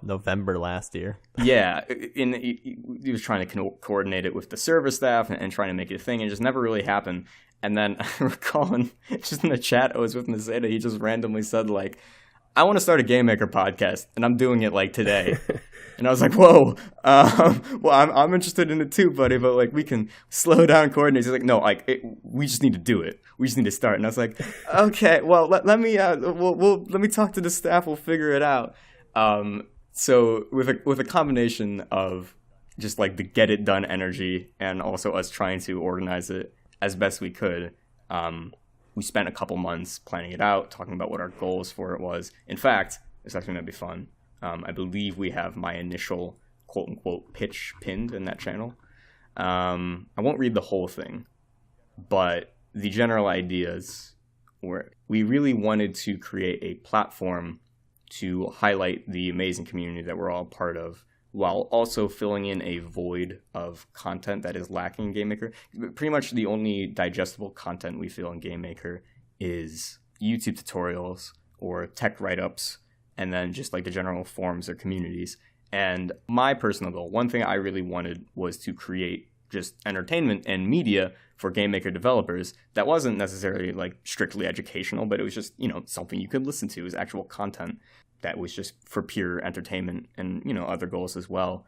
November last year. Yeah, he was trying to coordinate it with the server staff and trying to make it a thing, and it just never really happened. And then I recall, just in the chat I was with Meseta, he just randomly said, like, I want to start a GameMaker podcast, and I'm doing it, like, today. And I was like, whoa, well, I'm interested in it too, buddy, but, like, we can slow down, coordinate. He's like, no, like, we just need to do it. We just need to start. And I was like, okay, well, let me talk to the staff. We'll figure it out. So with a combination of just, like, the get it done energy and also us trying to organize it as best we could, we spent a couple months planning it out, talking about what our goals for it was. In fact, it's actually going to be fun. I believe we have my initial quote-unquote pitch pinned in that channel. I won't read the whole thing, but the general ideas were, we really wanted to create a platform to highlight the amazing community that we're all part of, while also filling in a void of content that is lacking in GameMaker. Pretty much the only digestible content we feel in GameMaker is YouTube tutorials or tech write-ups and then just like the general forums or communities. And my personal goal, one thing I really wanted was to create just entertainment and media for GameMaker developers that wasn't necessarily like strictly educational, but it was just, something you could listen to as actual content that was just for pure entertainment and, other goals as well.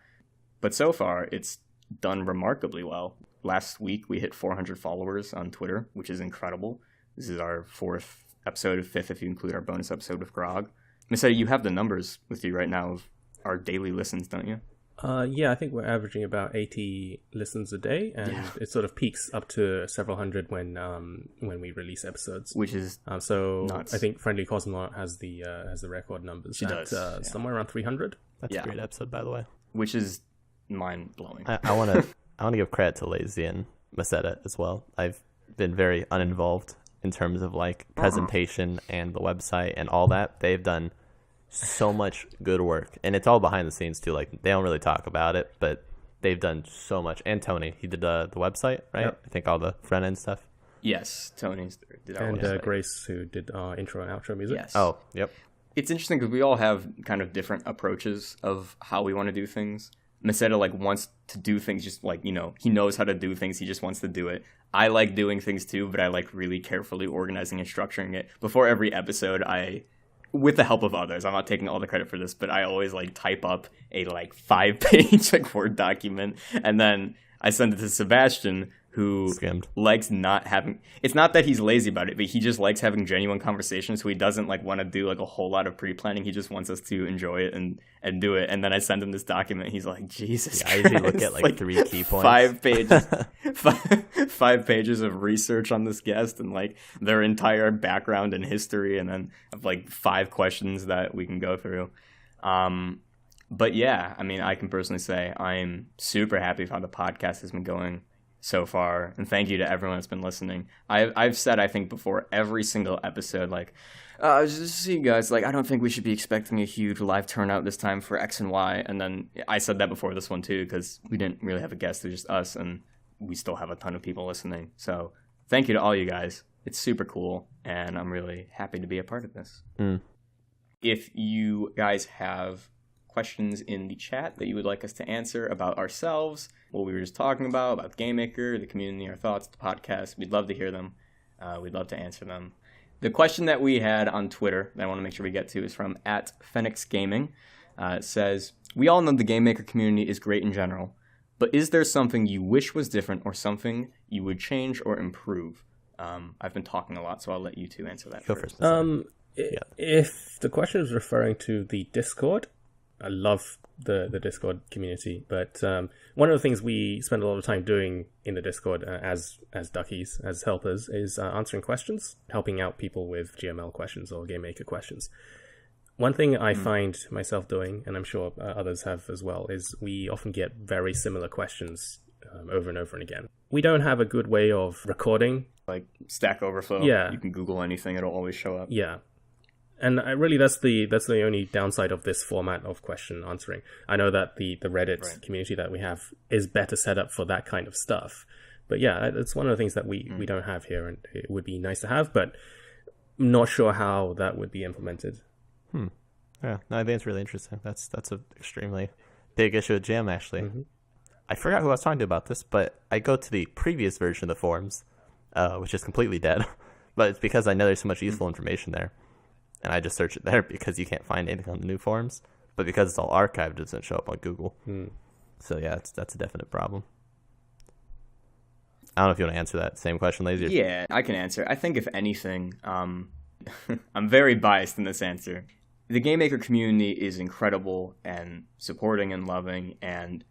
But so far, it's done remarkably well. Last week, we hit 400 followers on Twitter, which is incredible. This is our 4th episode, 5th if you include our bonus episode with Grog. Meseta, you have the numbers with you right now of our daily listens, don't you? Yeah, I think we're averaging about 80 listens a day, and it sort of peaks up to several hundred when we release episodes, which is so nuts. I think Friendly Cosmonaut has the record numbers. She does somewhere around 300. That's a great episode, by the way. Which is mind blowing. I want to give credit to Lazyeye and Meseta as well. I've been very uninvolved in terms of like presentation and the website and all that. They've done so much good work, and it's all behind the scenes too. Like they don't really talk about it, but they've done so much. And Tony, he did the website, right? Yep. I think all the front end stuff. Yes, Tony did our and website. Grace, who did our intro and outro music. Yes. Oh, yep. It's interesting because we all have kind of different approaches of how we want to do things. Meseta like wants to do things just like, he knows how to do things. He just wants to do it. I like doing things too, but I like really carefully organizing and structuring it. Before every episode, with the help of others, I'm not taking all the credit for this, but I always like type up a like 5-page like Word document, and then I send it to Sebastian, who likes not having, it's not that he's lazy about it, but he just likes having genuine conversations, so he doesn't like want to do like a whole lot of pre-planning. He just wants us to enjoy it and do it. And then I send him this document, he's like, Jesus Christ. I usually look at like 3 key points. 5 pages. 5 pages of research on this guest and like their entire background and history, and then like 5 questions that we can go through. But yeah, I mean, I can personally say I'm super happy with how the podcast has been going so far, and thank you to everyone that's been listening. I've said, I think before every single episode, like, just see you guys, like, I don't think we should be expecting a huge live turnout this time for X and Y, and then I said that before this one too, because we didn't really have a guest, it was just us, and we still have a ton of people listening. So thank you to all you guys. It's super cool, and I'm really happy to be a part of this. If you guys have questions in the chat that you would like us to answer about ourselves, what we were just talking about GameMaker, the community, our thoughts, the podcast, we'd love to hear them. We'd love to answer them. The question that we had on Twitter that I want to make sure we get to is from @PhoenixGaming. It says, we all know the GameMaker community is great in general, but is there something you wish was different or something you would change or improve? I've been talking a lot, so I'll let you two answer that first. If the question is referring to the Discord, I love the Discord community, but one of the things we spend a lot of time doing in the Discord as duckies, as helpers, is answering questions, helping out people with GML questions or GameMaker questions. One thing I find myself doing, and I'm sure others have as well, is we often get very similar questions over and over and again. We don't have a good way of recording. Like Stack Overflow, you can Google anything, it'll always show up. Yeah. And really, that's the only downside of this format of question answering. I know that the Reddit community that we have is better set up for that kind of stuff. But yeah, it's one of the things that we don't have here, and it would be nice to have, but I'm not sure how that would be implemented. Yeah, no, I think it's really interesting. That's an extremely big issue with Jam, actually. I forgot who I was talking to about this, but I go to the previous version of the forums, which is completely dead. But it's because I know there's so much useful information there. And I just search it there because you can't find anything on the new forums. But because it's all archived, it doesn't show up on Google. So yeah, that's a definite problem. I don't know if you want to answer that same question, Lazyeye. Yeah, I can answer. I think if anything, I'm very biased in this answer. The GameMaker community is incredible and supporting and loving, and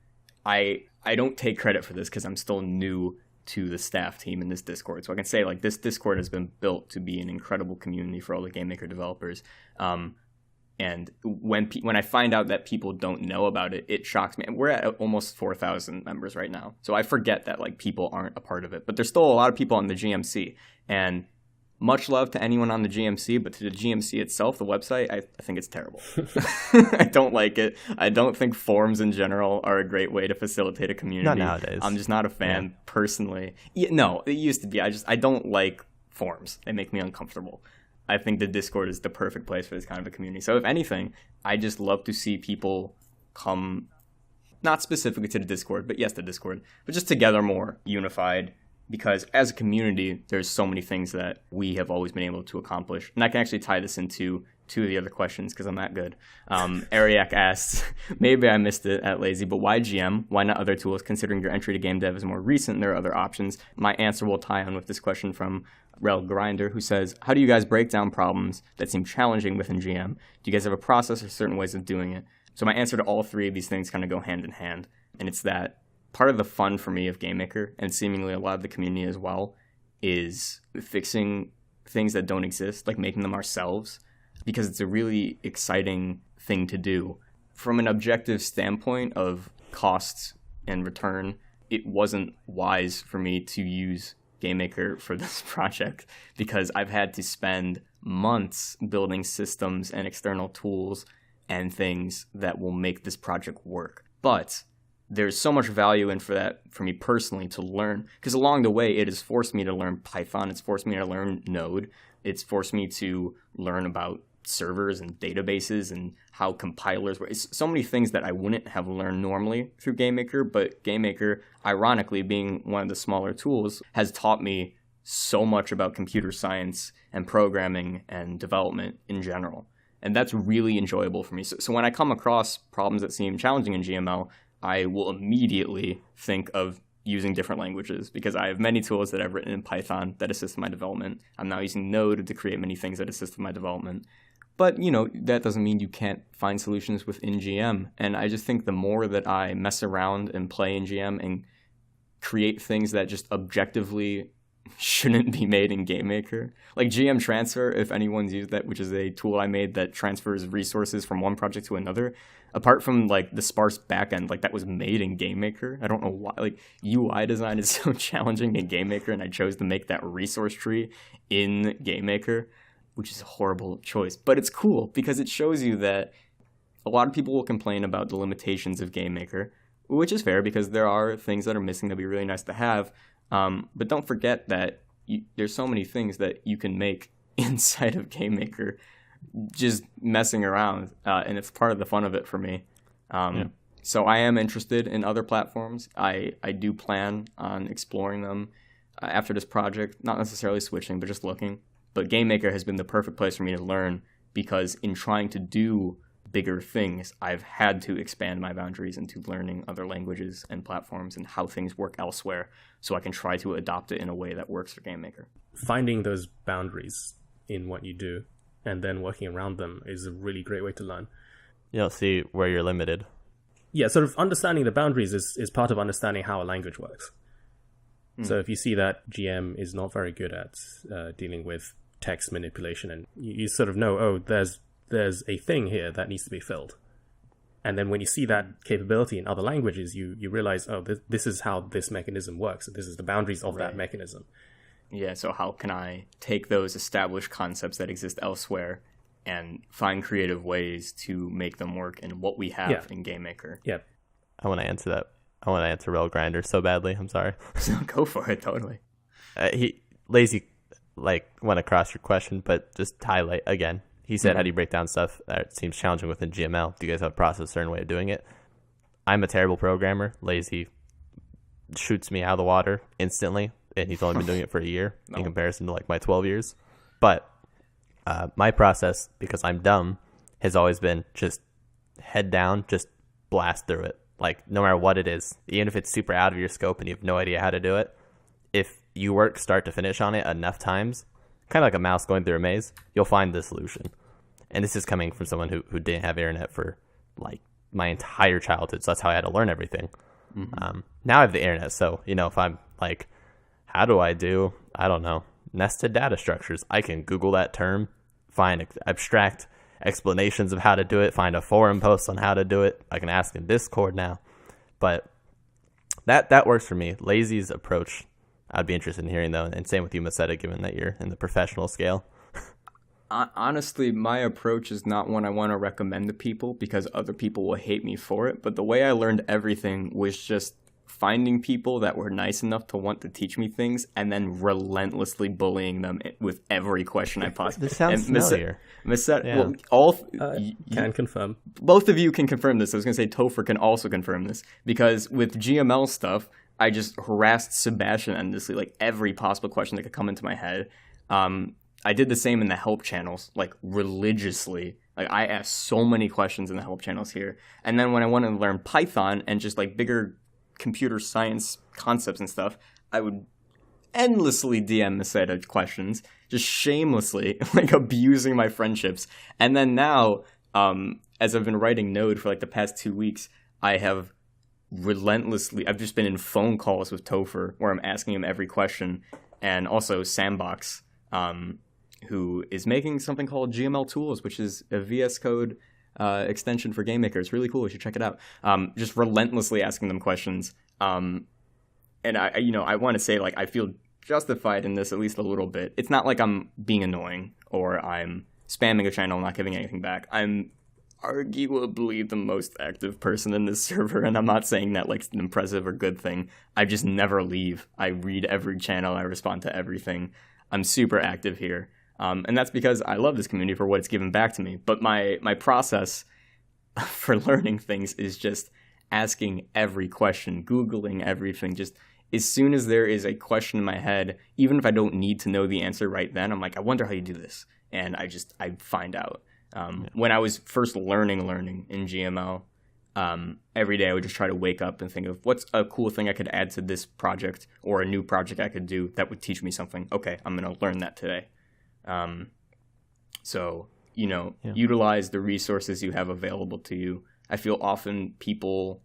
I don't take credit for this because I'm still new to the staff team in this Discord. So I can say, like, this Discord has been built to be an incredible community for all the GameMaker developers. And when I find out that people don't know about it, it shocks me. And we're at almost 4,000 members right now. So I forget that, like, people aren't a part of it. But there's still a lot of people on the GMC. And much love to anyone on the GMC, but to the GMC itself, the website, I think it's terrible. I don't like it. I don't think forums in general are a great way to facilitate a community. Not nowadays. I'm just not a fan personally. Yeah, no, it used to be. I don't like forums. They make me uncomfortable. I think the Discord is the perfect place for this kind of a community. So if anything, I just love to see people come, not specifically to the Discord, but yes, the Discord, but just together more unified, because as a community, there's so many things that we have always been able to accomplish. And I can actually tie this into two of the other questions because I'm that good. Ariak asks, maybe I missed it at Lazy, but why GM? Why not other tools, considering your entry to game dev is more recent and there are other options? My answer will tie on with this question from Rel Grinder, who says, how do you guys break down problems that seem challenging within GM? Do you guys have a process or certain ways of doing it? So my answer to all three of these things kind of go hand in hand. And it's that part of the fun for me of GameMaker, and seemingly a lot of the community as well, is fixing things that don't exist, like making them ourselves, because it's a really exciting thing to do. From an objective standpoint of costs and return, it wasn't wise for me to use GameMaker for this project because I've had to spend months building systems and external tools and things that will make this project work. But there's so much value in for that for me personally to learn, because along the way it has forced me to learn Python, it's forced me to learn Node, it's forced me to learn about servers and databases and how compilers work. It's so many things that I wouldn't have learned normally through GameMaker, but GameMaker, ironically being one of the smaller tools, has taught me so much about computer science and programming and development in general. And that's really enjoyable for me. So when I come across problems that seem challenging in GML, I will immediately think of using different languages, because I have many tools that I've written in Python that assist my development. I'm now using Node to create many things that assist my development. But, that doesn't mean you can't find solutions within GM. And I just think the more that I mess around and play in GM and create things that just objectively shouldn't be made in GameMaker, like GM Transfer, if anyone's used that, which is a tool I made that transfers resources from one project to another, apart from like the sparse backend, like that was made in GameMaker. I don't know why. Like UI design is so challenging in GameMaker, and I chose to make that resource tree in GameMaker, which is a horrible choice. But it's cool because it shows you that a lot of people will complain about the limitations of GameMaker, which is fair because there are things that are missing that'd be really nice to have. But don't forget that there's so many things that you can make inside of GameMaker just messing around, and it's part of the fun of it for me. So I am interested in other platforms. I do plan on exploring them after this project, not necessarily switching, but just looking. But GameMaker has been the perfect place for me to learn, because in trying to do bigger things, I've had to expand my boundaries into learning other languages and platforms and how things work elsewhere, so I can try to adopt it in a way that works for GameMaker. Finding those boundaries in what you do and then working around them is a really great way to learn. You'll see where you're limited. Yeah, sort of understanding the boundaries is part of understanding how a language works. So if you see that GM is not very good at dealing with text manipulation, and you sort of know, oh, there's a thing here that needs to be filled. And then when you see that capability in other languages, you realize, oh, this is how this mechanism works. This is the boundaries of that mechanism. Yeah, so how can I take those established concepts that exist elsewhere and find creative ways to make them work in what we have in GameMaker? Yeah. I want to answer that. I want to answer Rail Grinder so badly. I'm sorry. Go for it, totally. Lazy, went across your question, but just to highlight again. He said, how do you break down stuff that seems challenging within GML? Do you guys have a process, a certain way of doing it? I'm a terrible programmer. Lazy shoots me out of the water instantly, and he's only been doing it for a year in comparison to my 12 years. But my process, because I'm dumb, has always been just head down, just blast through it. No matter what it is, even if it's super out of your scope and you have no idea how to do it, if you work start to finish on it enough times, kind of like a mouse going through a maze, you'll find the solution. And this is coming from someone who didn't have internet for my entire childhood, so that's how I had to learn everything. Now I have the internet, so if I'm how do I do, I don't know, nested data structures, I can Google that term, find abstract explanations of how to do it, find a forum post on how to do it. I can ask in Discord now. But that works for me. Lazy's approach, I'd be interested in hearing, though, and same with you, Meseta, given that you're in the professional scale. Honestly, my approach is not one I want to recommend to people because other people will hate me for it, but the way I learned everything was just finding people that were nice enough to want to teach me things and then relentlessly bullying them with every question I possibly. This sounds familiar. Meseta, Yeah. well, Can confirm. both of you can confirm this. I was going to say Topher can also confirm this, because with GML stuff, I just harassed Sebastian endlessly, like every possible question that could come into my head. I did the same in the help channels, like religiously. Like I asked so many questions in the help channels here. And then when I wanted to learn Python and just like bigger computer science concepts and stuff, I would endlessly DM Meseta questions, just shamelessly like abusing my friendships. And then now, as I've been writing Node for like the past 2 weeks, I have I've just been in phone calls with Topher where I'm asking him every question, and also Sandbox, who is making something called GML Tools, which is a VS Code extension for GameMaker. It's really cool. You should check it out. Just relentlessly asking them questions. And I want to say, like, I feel justified in this at least a little bit. It's not like I'm being annoying or I'm spamming a channel and not giving anything back. I'm arguably the most active person in this server, and I'm not saying that like it's an impressive or good thing. I just never leave. I read every channel. I respond to everything. I'm super active here. And that's because I love this community for what it's given back to me. But my process for learning things is just asking every question, Googling everything. Just as soon as there is a question in my head, even if I don't need to know the answer right then, I'm like, I wonder how you do this. And I find out. When I was first learning in GML, every day I would just try to wake up and think of what's a cool thing I could add to this project or a new project I could do that would teach me something. Okay, I'm going to learn that today. So, utilize the resources you have available to you. I feel often people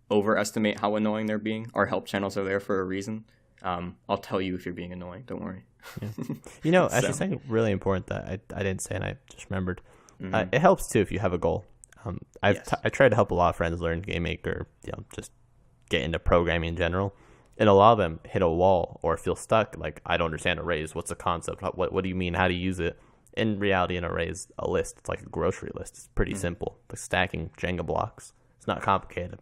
overestimate how annoying they're being. Our help channels are there for a reason. I'll tell you if you're being annoying. Don't worry. Yeah. Actually, something really important that I didn't say and I just remembered. It helps too if you have a goal. I tried to help a lot of friends learn GameMaker, just get into programming in general, and a lot of them hit a wall or feel stuck. Like, I don't understand arrays. What's the concept? What do you mean? How do you use it? In reality, an array is a list. It's like a grocery list. It's pretty simple, like stacking Jenga blocks. It's not complicated.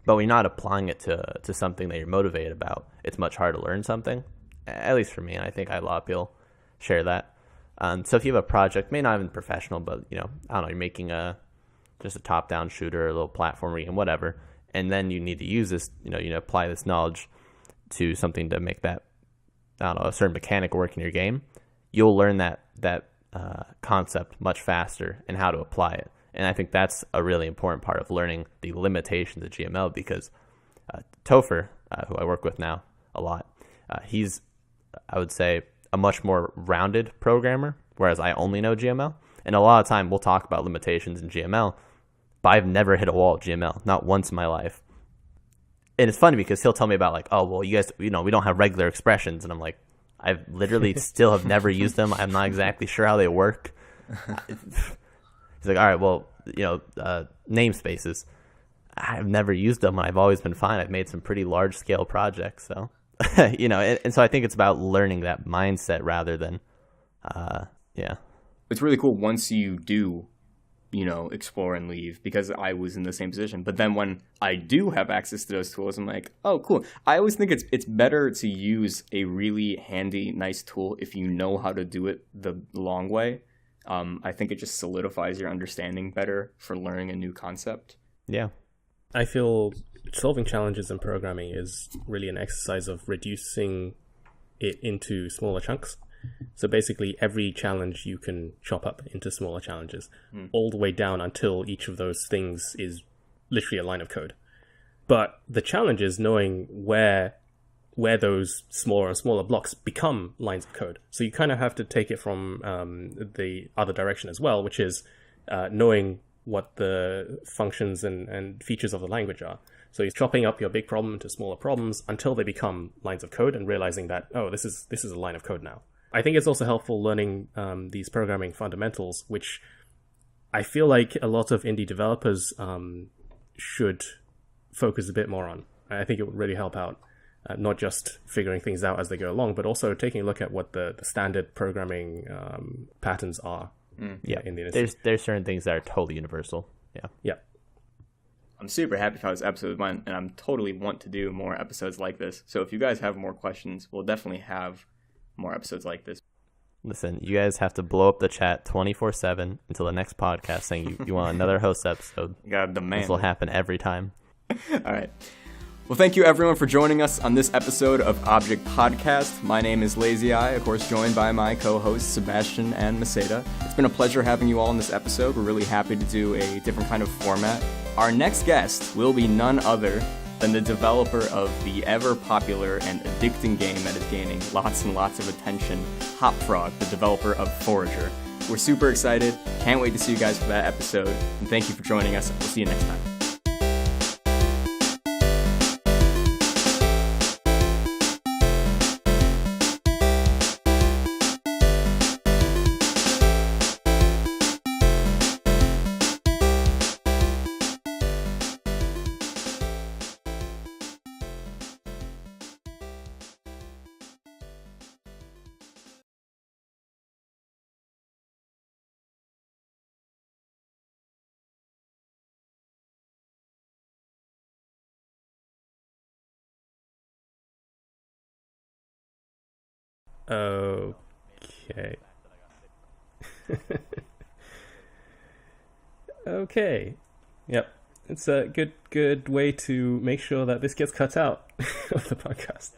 But when you're not applying it to something that you're motivated about, it's much harder to learn something. At least for me, and I think a lot of people share that. So if you have a project, may not even professional, but I don't know, you're making just a top-down shooter, a little platformer game, whatever, and then you need to use this, apply this knowledge to something to make that, I don't know, a certain mechanic work in your game. You'll learn that concept much faster and how to apply it. And I think that's a really important part of learning the limitations of GML, because Topher, who I work with now a lot, he's, I would say, a much more rounded programmer, whereas I only know GML. And a lot of time we'll talk about limitations in GML, but I've never hit a wall of GML, not once in my life. And it's funny because he'll tell me about like, oh, well, you guys, we don't have regular expressions. And I'm like, I've literally still have never used them. I'm not exactly sure how they work. He's like, all right, well, namespaces, I've never used them and I've always been fine. I've made some pretty large scale projects. So, and so I think it's about learning that mindset rather than, It's really cool once you do, explore and leave, because I was in the same position. But then when I do have access to those tools, I'm like, oh, cool. I always think it's better to use a really handy, nice tool if you know how to do it the long way. I think it just solidifies your understanding better for learning a new concept. Yeah. I feel solving challenges in programming is really an exercise of reducing it into smaller chunks. So basically, every challenge you can chop up into smaller challenges, all the way down until each of those things is literally a line of code. But the challenge is knowing where those smaller and smaller blocks become lines of code. So you kind of have to take it from the other direction as well, which is knowing what the functions and features of the language are. So you're chopping up your big problem into smaller problems until they become lines of code and realizing that, oh, this is a line of code now. I think it's also helpful learning these programming fundamentals, which I feel like a lot of indie developers should focus a bit more on. I think it would really help out, not just figuring things out as they go along, but also taking a look at what the standard programming patterns are. Yeah, in the industry. There's certain things that are totally universal. Yeah. I'm super happy how this episode went, and I'm totally want to do more episodes like this. So if you guys have more questions, we'll definitely have more episodes like this. Listen, you guys have to blow up the chat 24/7 until the next podcast saying you want another host episode. You gotta demand. This will happen every time. All right. Well, thank you everyone for joining us on this episode of Object Podcast. My name is Lazyeye, of course, joined by my co-hosts Sebastian and Meseta. It's been a pleasure having you all in this episode. We're really happy to do a different kind of format. Our next guest will be none other than the developer of the ever-popular and addicting game that is gaining lots and lots of attention, Hopfrog, the developer of Forager. We're super excited. Can't wait to see you guys for that episode. And thank you for joining us. We'll see you next time. Okay. Okay. Yep. It's a good way to make sure that this gets cut out of the podcast.